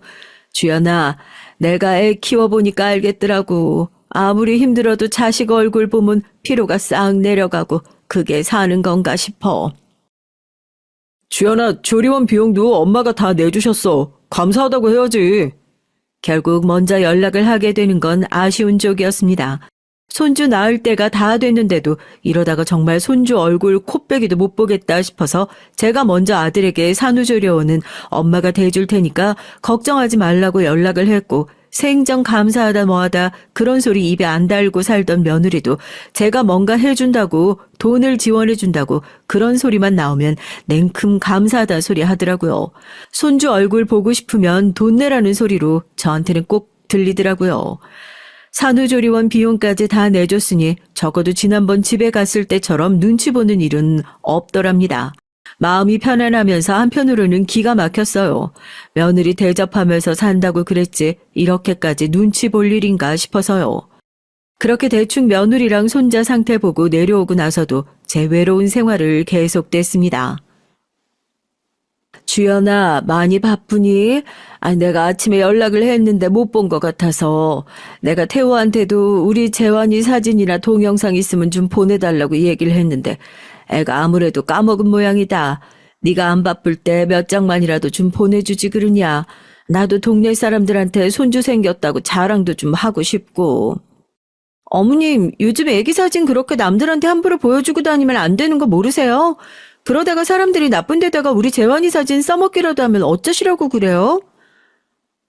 A: 주연아, 내가 애 키워보니까 알겠더라고. 아무리 힘들어도 자식 얼굴 보면 피로가 싹 내려가고 그게 사는 건가 싶어. 주연아, 조리원 비용도 엄마가 다 내주셨어. 감사하다고 해야지. 결국 먼저 연락을 하게 되는 건 아쉬운 쪽이었습니다. 손주 낳을 때가 다 됐는데도 이러다가 정말 손주 얼굴 코빼기도 못 보겠다 싶어서 제가 먼저 아들에게 산후조리원은 엄마가 대줄 테니까 걱정하지 말라고 연락을 했고, 생전 감사하다 뭐하다 그런 소리 입에 안 달고 살던 며느리도 제가 뭔가 해준다고, 돈을 지원해준다고 그런 소리만 나오면 냉큼 감사하다 소리 하더라고요. 손주 얼굴 보고 싶으면 돈 내라는 소리로 저한테는 꼭 들리더라고요. 산후조리원 비용까지 다 내줬으니 적어도 지난번 집에 갔을 때처럼 눈치 보는 일은 없더랍니다. 마음이 편안하면서 한편으로는 기가 막혔어요. 며느리 대접하면서 산다고 그랬지 이렇게까지 눈치 볼 일인가 싶어서요. 그렇게 대충 며느리랑 손자 상태 보고 내려오고 나서도 제 외로운 생활을 계속됐습니다. 주연아, 많이 바쁘니? 내가 아침에 연락을 했는데 못 본 것 같아서 내가 태호한테도 우리 재환이 사진이나 동영상 있으면 좀 보내달라고 얘기를 했는데 애가 아무래도 까먹은 모양이다. 네가 안 바쁠 때 몇 장만이라도 좀 보내주지 그러냐. 나도 동네 사람들한테 손주 생겼다고 자랑도 좀 하고 싶고. 어머님, 요즘 애기 사진 그렇게 남들한테 함부로 보여주고 다니면 안 되는 거 모르세요? 그러다가 사람들이 나쁜 데다가 우리 재환이 사진 써먹기라도 하면 어쩌시라고 그래요?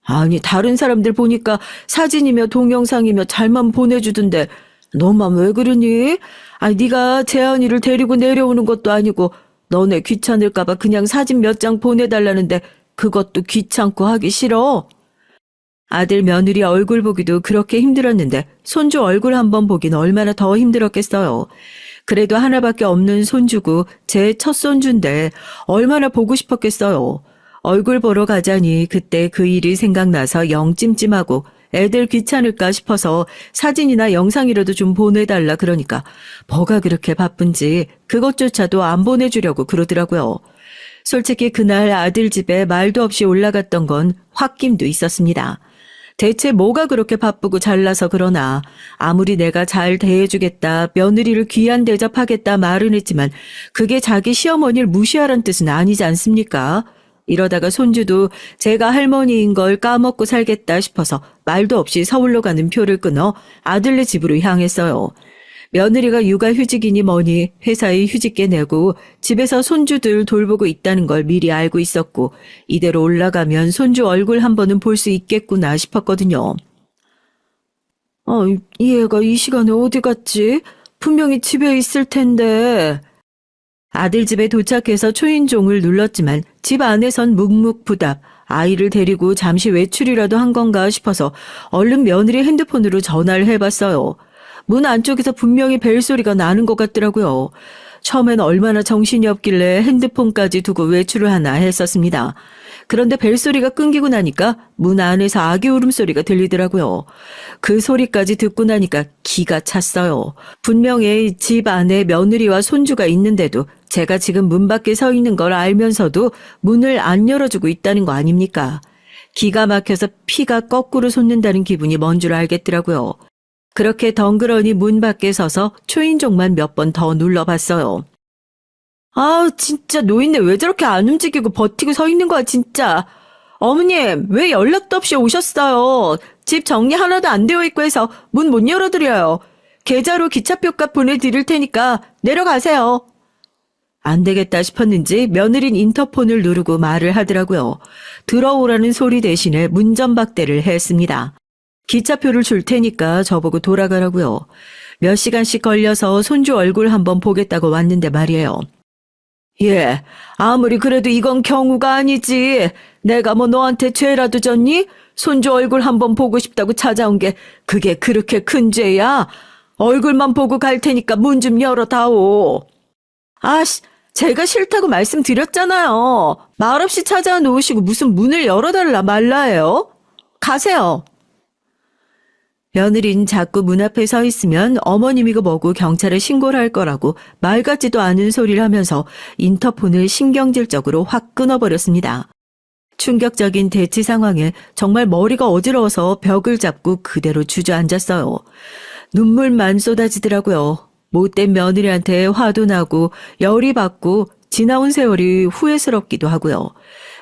A: 아니, 다른 사람들 보니까 사진이며 동영상이며 잘만 보내주던데 너만 왜 그러니? 아니, 네가 재환이를 데리고 내려오는 것도 아니고 너네 귀찮을까 봐 그냥 사진 몇 장 보내달라는데 그것도 귀찮고 하기 싫어. 아들 며느리 얼굴 보기도 그렇게 힘들었는데 손주 얼굴 한번 보긴 얼마나 더 힘들었겠어요. 그래도 하나밖에 없는 손주고 제 첫 손주인데 얼마나 보고 싶었겠어요. 얼굴 보러 가자니 그때 그 일이 생각나서 영 찜찜하고 애들 귀찮을까 싶어서 사진이나 영상이라도 좀 보내달라 그러니까 뭐가 그렇게 바쁜지 그것조차도 안 보내주려고 그러더라고요. 솔직히 그날 아들 집에 말도 없이 올라갔던 건 홧김도 있었습니다. 대체 뭐가 그렇게 바쁘고 잘나서 그러나 아무리 내가 잘 대해주겠다, 며느리를 귀한 대접하겠다 말은 했지만 그게 자기 시어머니를 무시하란 뜻은 아니지 않습니까? 이러다가 손주도 제가 할머니인 걸 까먹고 살겠다 싶어서 말도 없이 서울로 가는 표를 끊어 아들네 집으로 향했어요. 며느리가 육아휴직이니 뭐니 회사에 휴직계 내고 집에서 손주들 돌보고 있다는 걸 미리 알고 있었고 이대로 올라가면 손주 얼굴 한 번은 볼 수 있겠구나 싶었거든요. 이 애가 이 시간에 어디 갔지? 분명히 집에 있을 텐데. 아들 집에 도착해서 초인종을 눌렀지만 집 안에선 묵묵부답, 아이를 데리고 잠시 외출이라도 한 건가 싶어서 얼른 며느리 핸드폰으로 전화를 해봤어요. 문 안쪽에서 분명히 벨소리가 나는 것 같더라고요. 처음엔 얼마나 정신이 없길래 핸드폰까지 두고 외출을 하나 했었습니다. 그런데 벨소리가 끊기고 나니까 문 안에서 아기 울음소리가 들리더라고요. 그 소리까지 듣고 나니까 기가 찼어요. 분명히 집 안에 며느리와 손주가 있는데도 제가 지금 문 밖에 서 있는 걸 알면서도 문을 안 열어주고 있다는 거 아닙니까? 기가 막혀서 피가 거꾸로 솟는다는 기분이 뭔 줄 알겠더라고요. 그렇게 덩그러니 문 밖에 서서 초인종만 몇 번 더 눌러봤어요. 진짜 노인네 왜 저렇게 안 움직이고 버티고 서 있는 거야 진짜. 어머님, 왜 연락도 없이 오셨어요? 집 정리 하나도 안 되어 있고 해서 문 못 열어드려요. 계좌로 기차표값 보내드릴 테니까 내려가세요. 안 되겠다 싶었는지 며느린 인터폰을 누르고 말을 하더라고요. 들어오라는 소리 대신에 문전박대를 했습니다. 기차표를 줄 테니까 저보고 돌아가라고요. 몇 시간씩 걸려서 손주 얼굴 한번 보겠다고 왔는데 말이에요. 예, 아무리 그래도 이건 경우가 아니지. 내가 뭐 너한테 죄라도 졌니? 손주 얼굴 한번 보고 싶다고 찾아온 게 그게 그렇게 큰 죄야? 얼굴만 보고 갈 테니까 문 좀 열어다오. 아씨, 제가 싫다고 말씀드렸잖아요. 말없이 찾아와 놓으시고 무슨 문을 열어달라 말라예요? 가세요. 며느린 자꾸 문 앞에 서 있으면 어머님이고 뭐고 경찰에 신고를 할 거라고 말 같지도 않은 소리를 하면서 인터폰을 신경질적으로 확 끊어버렸습니다. 충격적인 대치 상황에 정말 머리가 어지러워서 벽을 잡고 그대로 주저앉았어요. 눈물만 쏟아지더라고요. 못된 며느리한테 화도 나고 열이 받고 지나온 세월이 후회스럽기도 하고요.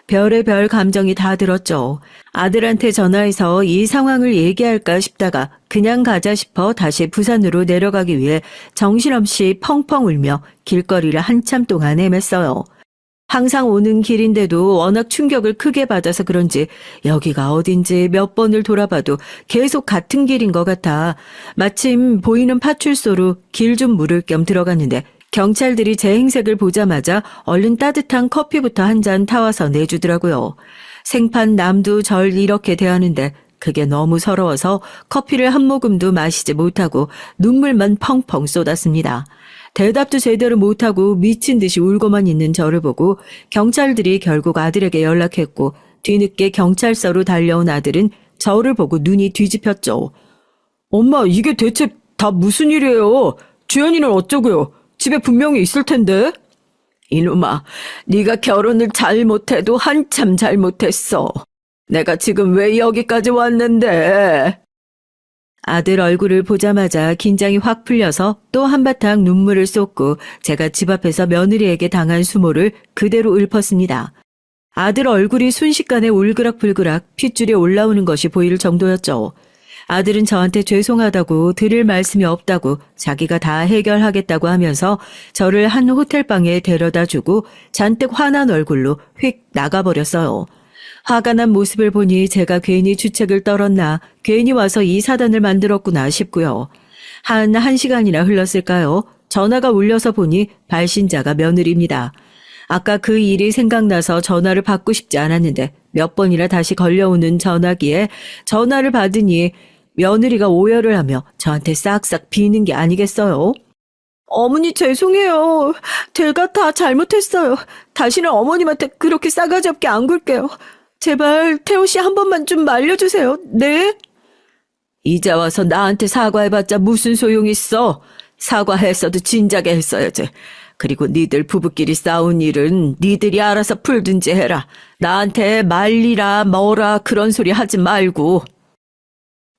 A: 별의별 감정이 다 들었죠. 아들한테 전화해서 이 상황을 얘기할까 싶다가 그냥 가자 싶어 다시 부산으로 내려가기 위해 정신없이 펑펑 울며 길거리를 한참 동안 헤맸어요. 항상 오는 길인데도 워낙 충격을 크게 받아서 그런지 여기가 어딘지 몇 번을 돌아봐도 계속 같은 길인 것 같아 마침 보이는 파출소로 길 좀 물을 겸 들어갔는데 경찰들이 제 행색을 보자마자 얼른 따뜻한 커피부터 한 잔 타와서 내주더라고요. 생판 남도 절 이렇게 대하는데 그게 너무 서러워서 커피를 한 모금도 마시지 못하고 눈물만 펑펑 쏟았습니다. 대답도 제대로 못하고 미친 듯이 울고만 있는 저를 보고 경찰들이 결국 아들에게 연락했고 뒤늦게 경찰서로 달려온 아들은 저를 보고 눈이 뒤집혔죠. 엄마, 이게 대체 다 무슨 일이에요? 주연이는 어쩌고요? 집에 분명히 있을 텐데. 이놈아, 네가 결혼을 잘못해도 한참 잘못했어. 내가 지금 왜 여기까지 왔는데. 아들 얼굴을 보자마자 긴장이 확 풀려서 또 한바탕 눈물을 쏟고 제가 집 앞에서 며느리에게 당한 수모를 그대로 읊었습니다. 아들 얼굴이 순식간에 울그락불그락 핏줄이 올라오는 것이 보일 정도였죠. 아들은 저한테 죄송하다고 드릴 말씀이 없다고 자기가 다 해결하겠다고 하면서 저를 한 호텔방에 데려다주고 잔뜩 화난 얼굴로 휙 나가버렸어요. 화가 난 모습을 보니 제가 괜히 주책을 떨었나, 괜히 와서 이 사단을 만들었구나 싶고요. 한 1시간이나 흘렀을까요? 전화가 울려서 보니 발신자가 며느리입니다. 아까 그 일이 생각나서 전화를 받고 싶지 않았는데 몇 번이나 다시 걸려오는 전화기에 전화를 받으니 며느리가 오열을 하며 저한테 싹싹 비는 게 아니겠어요? 어머니 죄송해요. 제가 다 잘못했어요. 다시는 어머님한테 그렇게 싸가지 없게 안 굴게요. 제발 태호 씨 한 번만 좀 말려주세요. 네? 이제 와서 나한테 사과해봤자 무슨 소용 있어. 사과했어도 진작에 했어야지. 그리고 니들 부부끼리 싸운 일은 니들이 알아서 풀든지 해라. 나한테 말리라 뭐라 그런 소리 하지 말고.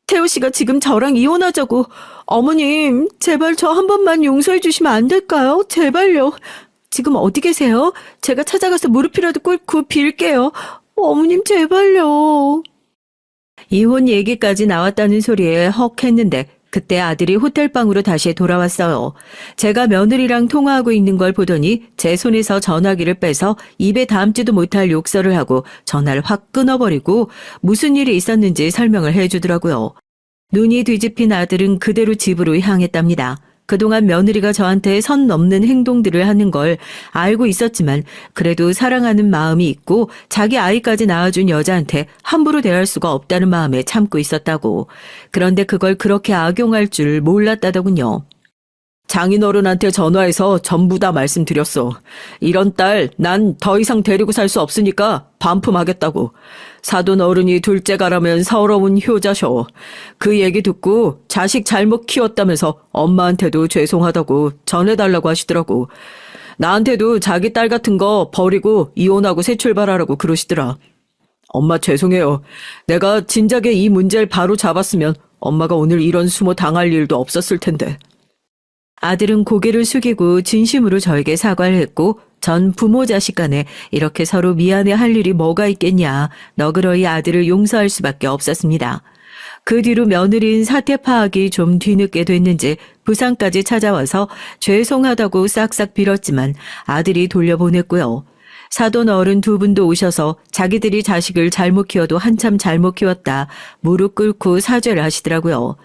A: 태호 씨가 지금 저랑 이혼하자고. 어머님 제발 저 한 번만 용서해 주시면 안 될까요? 제발요. 지금 어디 계세요? 제가 찾아가서 무릎이라도 꿇고 빌게요. 어머님 제발요. 이혼 얘기까지 나왔다는 소리에 헉 했는데 그때 아들이 호텔방으로 다시 돌아왔어요. 제가 며느리랑 통화하고 있는 걸 보더니 제 손에서 전화기를 빼서 입에 담지도 못할 욕설을 하고 전화를 확 끊어버리고 무슨 일이 있었는지 설명을 해주더라고요. 눈이 뒤집힌 아들은 그대로 집으로 향했답니다. 그동안 며느리가 저한테 선 넘는 행동들을 하는 걸 알고 있었지만 그래도 사랑하는 마음이 있고 자기 아이까지 낳아준 여자한테 함부로 대할 수가 없다는 마음에 참고 있었다고. 그런데 그걸 그렇게 악용할 줄 몰랐다더군요. 장인어른한테 전화해서 전부 다 말씀드렸어. 이런 딸 난 더 이상 데리고 살 수 없으니까 반품하겠다고. 사돈 어른이 둘째 가라면 서러운 효자셔. 그 얘기 듣고 자식 잘못 키웠다면서 엄마한테도 죄송하다고 전해달라고 하시더라고. 나한테도 자기 딸 같은 거 버리고 이혼하고 새 출발하라고 그러시더라. 엄마 죄송해요. 내가 진작에 이 문제를 바로 잡았으면 엄마가 오늘 이런 수모 당할 일도 없었을 텐데. 아들은 고개를 숙이고 진심으로 저에게 사과를 했고 전 부모 자식 간에 이렇게 서로 미안해할 일이 뭐가 있겠냐 너그러이 아들을 용서할 수밖에 없었습니다. 그 뒤로 며느리인 사태 파악이 좀 뒤늦게 됐는지 부산까지 찾아와서 죄송하다고 싹싹 빌었지만 아들이 돌려보냈고요. 사돈 어른 두 분도 오셔서 자기들이 자식을 잘못 키워도 한참 잘못 키웠다 무릎 꿇고 사죄를 하시더라고요.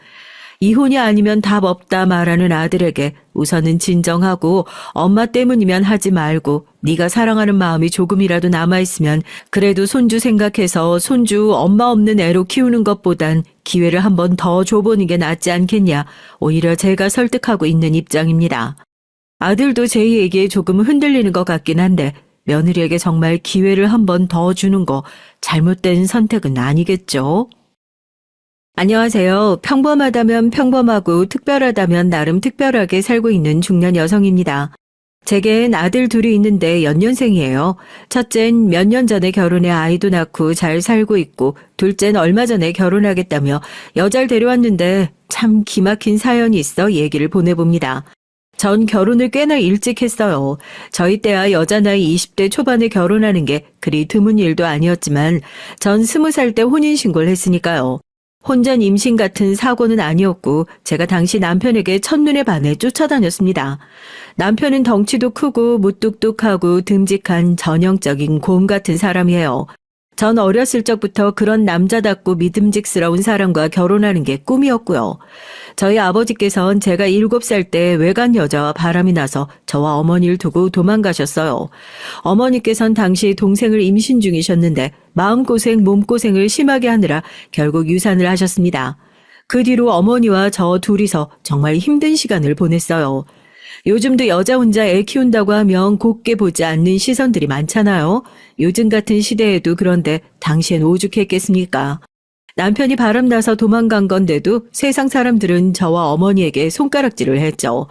A: 이혼이 아니면 답 없다 말하는 아들에게 우선은 진정하고 엄마 때문이면 하지 말고 네가 사랑하는 마음이 조금이라도 남아있으면 그래도 손주 생각해서 손주 엄마 없는 애로 키우는 것보단 기회를 한 번 더 줘보는 게 낫지 않겠냐. 오히려 제가 설득하고 있는 입장입니다. 아들도 제 얘기에 조금 흔들리는 것 같긴 한데 며느리에게 정말 기회를 한 번 더 주는 거 잘못된 선택은 아니겠죠? 안녕하세요. 평범하다면 평범하고 특별하다면 나름 특별하게 살고 있는 중년 여성입니다. 제겐 아들 둘이 있는데 연년생이에요. 첫째는 몇 년 전에 결혼해 아이도 낳고 잘 살고 있고 둘째는 얼마 전에 결혼하겠다며 여자를 데려왔는데 참 기막힌 사연이 있어 얘기를 보내봅니다. 전 결혼을 꽤나 일찍 했어요. 저희 때야 여자 나이 20대 초반에 결혼하는 게 그리 드문 일도 아니었지만 전 20살 때 혼인신고를 했으니까요. 혼전 임신 같은 사고는 아니었고 제가 당시 남편에게 첫눈에 반해 쫓아다녔습니다. 남편은 덩치도 크고 무뚝뚝하고 듬직한 전형적인 곰 같은 사람이에요. 전 어렸을 적부터 그런 남자답고 믿음직스러운 사람과 결혼하는 게 꿈이었고요. 저희 아버지께서는 제가 7살 때 외간 여자와 바람이 나서 저와 어머니를 두고 도망가셨어요. 어머니께서는 당시 동생을 임신 중이셨는데 마음고생 몸고생을 심하게 하느라 결국 유산을 하셨습니다. 그 뒤로 어머니와 저 둘이서 정말 힘든 시간을 보냈어요. 요즘도 여자 혼자 애 키운다고 하면 곱게 보지 않는 시선들이 많잖아요. 요즘 같은 시대에도 그런데 당시엔 오죽했겠습니까? 남편이 바람나서 도망간 건데도 세상 사람들은 저와 어머니에게 손가락질을 했죠.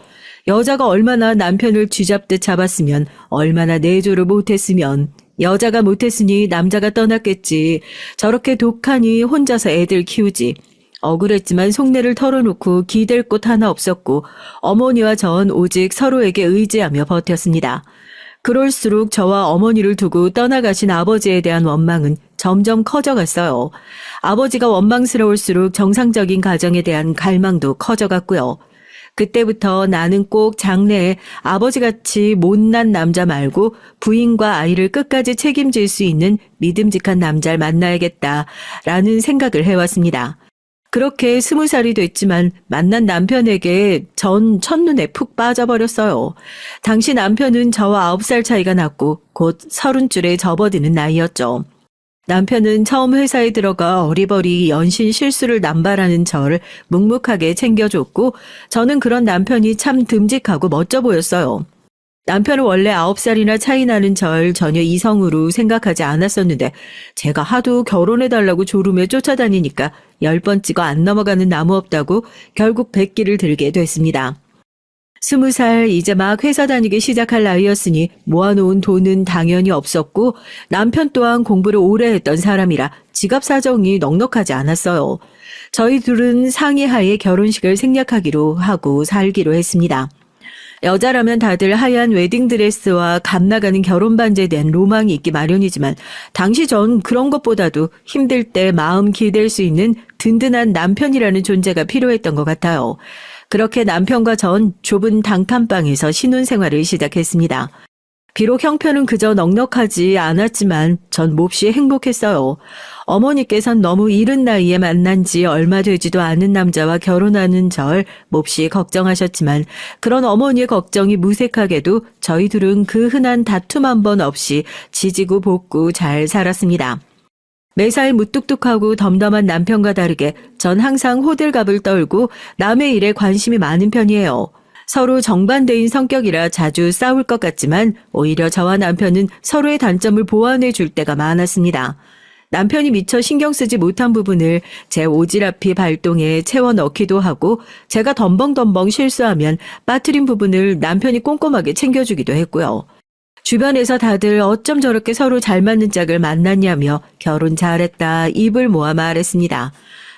A: 여자가 얼마나 남편을 쥐잡듯 잡았으면 얼마나 내조를 못했으면 여자가 못했으니 남자가 떠났겠지. 저렇게 독하니 혼자서 애들 키우지. 억울했지만 속내를 털어놓고 기댈 곳 하나 없었고 어머니와 전 오직 서로에게 의지하며 버텼습니다. 그럴수록 저와 어머니를 두고 떠나가신 아버지에 대한 원망은 점점 커져갔어요. 아버지가 원망스러울수록 정상적인 가정에 대한 갈망도 커져갔고요. 그때부터 나는 꼭 장래에 아버지같이 못난 남자 말고 부인과 아이를 끝까지 책임질 수 있는 믿음직한 남자를 만나야겠다라는 생각을 해왔습니다. 그렇게 20살이 됐지만 만난 남편에게 전 첫눈에 푹 빠져버렸어요. 당시 남편은 저와 9살 차이가 났고 곧 30줄에 접어드는 나이였죠. 남편은 처음 회사에 들어가 어리버리 연신 실수를 남발하는 저를 묵묵하게 챙겨줬고 저는 그런 남편이 참 듬직하고 멋져 보였어요. 남편은 원래 9살이나 차이 나는 절 전혀 이성으로 생각하지 않았었는데 제가 하도 결혼해달라고 졸음에 쫓아다니니까 10번 찍어 안 넘어가는 나무 없다고 결국 백기를 들게 됐습니다. 20살 이제 막 회사 다니기 시작할 나이였으니 모아놓은 돈은 당연히 없었고 남편 또한 공부를 오래 했던 사람이라 지갑 사정이 넉넉하지 않았어요. 저희 둘은 상의하에 결혼식을 생략하기로 하고 살기로 했습니다. 여자라면 다들 하얀 웨딩드레스와 값 나가는 결혼 반지에 대한 로망이 있기 마련이지만 당시 전 그런 것보다도 힘들 때 마음 기댈 수 있는 든든한 남편이라는 존재가 필요했던 것 같아요. 그렇게 남편과 전 좁은 단칸방에서 신혼생활을 시작했습니다. 비록 형편은 그저 넉넉하지 않았지만 전 몹시 행복했어요. 어머니께선 너무 이른 나이에 만난 지 얼마 되지도 않은 남자와 결혼하는 절 몹시 걱정하셨지만 그런 어머니의 걱정이 무색하게도 저희 둘은 그 흔한 다툼 한 번 없이 지지고 볶고 잘 살았습니다. 매사에 무뚝뚝하고 덤덤한 남편과 다르게 전 항상 호들갑을 떨고 남의 일에 관심이 많은 편이에요. 서로 정반대인 성격이라 자주 싸울 것 같지만 오히려 저와 남편은 서로의 단점을 보완해 줄 때가 많았습니다. 남편이 미처 신경 쓰지 못한 부분을 제 오지랖이 발동해 채워 넣기도 하고 제가 덤벙덤벙 실수하면 빠뜨린 부분을 남편이 꼼꼼하게 챙겨주기도 했고요. 주변에서 다들 어쩜 저렇게 서로 잘 맞는 짝을 만났냐며 결혼 잘했다 입을 모아 말했습니다.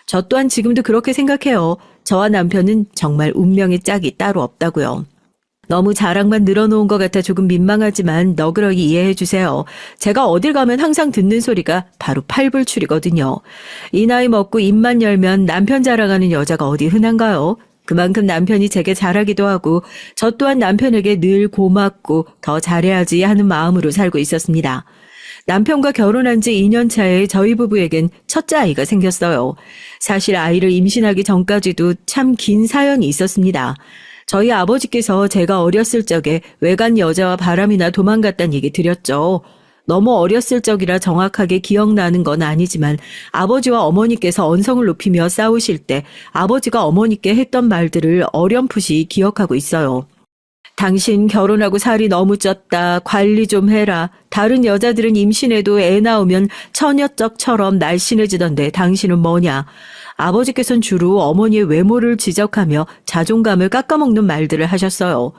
A: 저 또한 지금도 그렇게 생각해요. 저와 남편은 정말 운명의 짝이 따로 없다고요. 너무 자랑만 늘어놓은 것 같아 조금 민망하지만 너그러이 이해해 주세요. 제가 어딜 가면 항상 듣는 소리가 바로 팔불출이거든요. 이 나이 먹고 입만 열면 남편 자랑하는 여자가 어디 흔한가요? 그만큼 남편이 제게 잘하기도 하고 저 또한 남편에게 늘 고맙고 더 잘해야지 하는 마음으로 살고 있었습니다. 남편과 결혼한 지 2년 차에 저희 부부에겐 첫째 아이가 생겼어요. 사실 아이를 임신하기 전까지도 참 긴 사연이 있었습니다. 저희 아버지께서 제가 어렸을 적에 외간 여자와 바람이나 도망갔다는 얘기 드렸죠. 너무 어렸을 적이라 정확하게 기억나는 건 아니지만 아버지와 어머니께서 언성을 높이며 싸우실 때 아버지가 어머니께 했던 말들을 어렴풋이 기억하고 있어요. 당신 결혼하고 살이 너무 쪘다. 관리 좀 해라. 다른 여자들은 임신해도 애 낳으면 처녀쩍처럼 날씬해지던데 당신은 뭐냐. 아버지께서는 주로 어머니의 외모를 지적하며 자존감을 깎아먹는 말들을 하셨어요.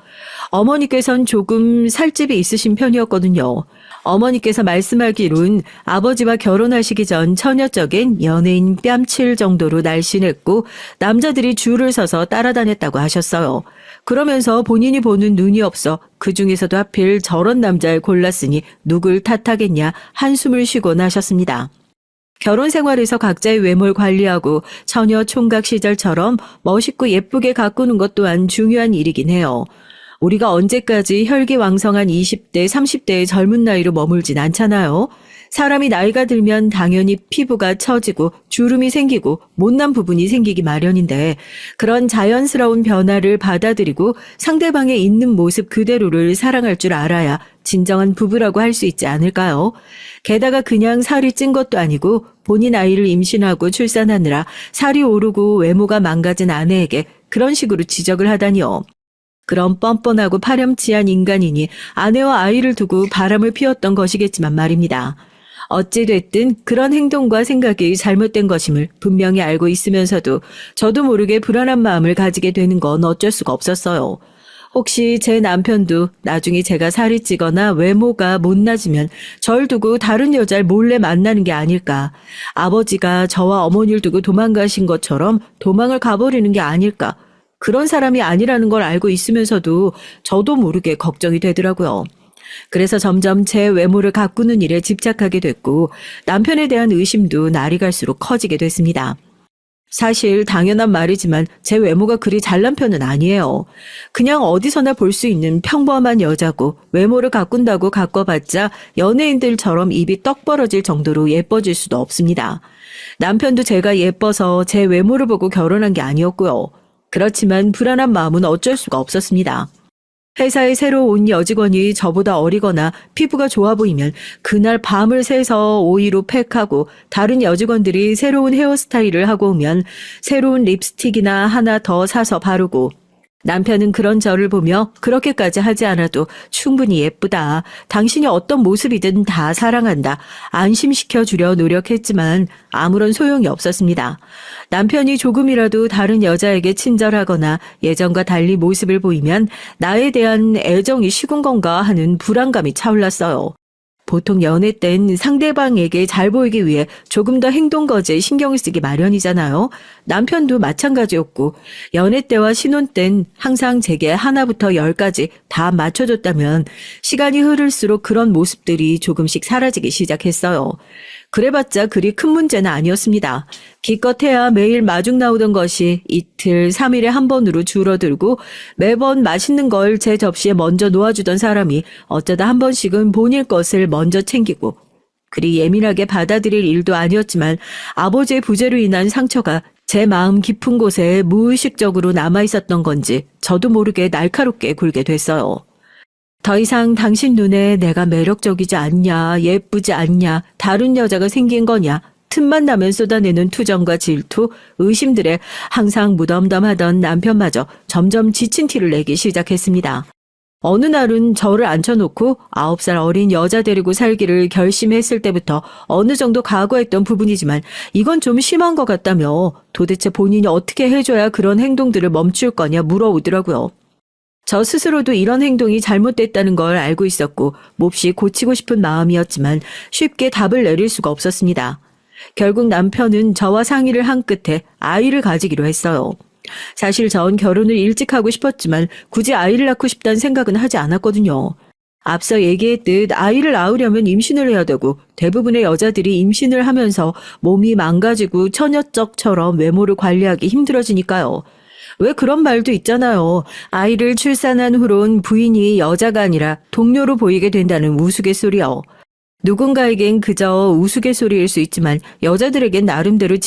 A: 어머니께서는 조금 살집이 있으신 편이었거든요. 어머니께서 말씀하기론 아버지와 결혼하시기 전 처녀적인 연예인 뺨칠 정도로 날씬했고 남자들이 줄을 서서 따라다녔다고 하셨어요. 그러면서 본인이 보는 눈이 없어 그 중에서도 하필 저런 남자를 골랐으니 누굴 탓하겠냐 한숨을 쉬곤 하셨습니다. 결혼 생활에서 각자의 외모를 관리하고 처녀 총각 시절처럼 멋있고 예쁘게 가꾸는 것 또한 중요한 일이긴 해요. 우리가 언제까지 혈기왕성한 20대, 30대의 젊은 나이로 머물진 않잖아요. 사람이 나이가 들면 당연히 피부가 처지고 주름이 생기고 못난 부분이 생기기 마련인데 그런 자연스러운 변화를 받아들이고 상대방의 있는 모습 그대로를 사랑할 줄 알아야 진정한 부부라고 할 수 있지 않을까요? 게다가 그냥 살이 찐 것도 아니고 본인 아이를 임신하고 출산하느라 살이 오르고 외모가 망가진 아내에게 그런 식으로 지적을 하다니요. 그런 뻔뻔하고 파렴치한 인간이니 아내와 아이를 두고 바람을 피웠던 것이겠지만 말입니다. 어찌됐든 그런 행동과 생각이 잘못된 것임을 분명히 알고 있으면서도 저도 모르게 불안한 마음을 가지게 되는 건 어쩔 수가 없었어요. 혹시 제 남편도 나중에 제가 살이 찌거나 외모가 못나지면 절 두고 다른 여자를 몰래 만나는 게 아닐까. 아버지가 저와 어머니를 두고 도망가신 것처럼 도망을 가버리는 게 아닐까. 그런 사람이 아니라는 걸 알고 있으면서도 저도 모르게 걱정이 되더라고요. 그래서 점점 제 외모를 가꾸는 일에 집착하게 됐고 남편에 대한 의심도 날이 갈수록 커지게 됐습니다. 사실 당연한 말이지만 제 외모가 그리 잘난 편은 아니에요. 그냥 어디서나 볼 수 있는 평범한 여자고 외모를 가꾼다고 가꿔봤자 연예인들처럼 입이 떡 벌어질 정도로 예뻐질 수도 없습니다. 남편도 제가 예뻐서 제 외모를 보고 결혼한 게 아니었고요. 그렇지만 불안한 마음은 어쩔 수가 없었습니다. 회사에 새로 온 여직원이 저보다 어리거나 피부가 좋아 보이면 그날 밤을 새서 오이로 팩하고 다른 여직원들이 새로운 헤어스타일을 하고 오면 새로운 립스틱이나 하나 더 사서 바르고 남편은 그런 저를 보며 그렇게까지 하지 않아도 충분히 예쁘다. 당신이 어떤 모습이든 다 사랑한다. 안심시켜주려 노력했지만 아무런 소용이 없었습니다. 남편이 조금이라도 다른 여자에게 친절하거나 예전과 달리 모습을 보이면 나에 대한 애정이 식은 건가 하는 불안감이 차올랐어요. 보통 연애 땐 상대방에게 잘 보이기 위해 조금 더 행동 거지에 신경을 쓰기 마련이잖아요. 남편도 마찬가지였고 연애 때와 신혼 땐 항상 제게 하나부터 10까지 다 맞춰줬다면 시간이 흐를수록 그런 모습들이 조금씩 사라지기 시작했어요. 그래봤자 그리 큰 문제는 아니었습니다. 기껏해야 매일 마중 나오던 것이 이틀, 3일에 한 번으로 줄어들고 매번 맛있는 걸 제 접시에 먼저 놓아주던 사람이 어쩌다 한 번씩은 본인 것을 먼저 챙기고 그리 예민하게 받아들일 일도 아니었지만 아버지의 부재로 인한 상처가 제 마음 깊은 곳에 무의식적으로 남아있었던 건지 저도 모르게 날카롭게 굴게 됐어요. 더 이상 당신 눈에 내가 매력적이지 않냐, 예쁘지 않냐, 다른 여자가 생긴 거냐, 틈만 나면 쏟아내는 투정과 질투, 의심들에 항상 무덤덤하던 남편마저 점점 지친 티를 내기 시작했습니다. 어느 날은 저를 앉혀놓고 9살 어린 여자 데리고 살기를 결심했을 때부터 어느 정도 각오했던 부분이지만 이건 좀 심한 것 같다며 도대체 본인이 어떻게 해줘야 그런 행동들을 멈출 거냐 물어오더라고요. 저 스스로도 이런 행동이 잘못됐다는 걸 알고 있었고 몹시 고치고 싶은 마음이었지만 쉽게 답을 내릴 수가 없었습니다. 결국 남편은 저와 상의를 한 끝에 아이를 가지기로 했어요. 사실 전 결혼을 일찍 하고 싶었지만 굳이 아이를 낳고 싶다는 생각은 하지 않았거든요. 앞서 얘기했듯 아이를 낳으려면 임신을 해야 되고 대부분의 여자들이 임신을 하면서 몸이 망가지고 처녀적처럼 외모를 관리하기 힘들어지니까요. 왜 그런 말도 있잖아요. 아이를 출산한 후론 부인이 여자가 아니라 동료로 보이게 된다는 우스갯소리요. 누군가에겐 그저 우스갯소리일 수 있지만 여자들에겐 나름대로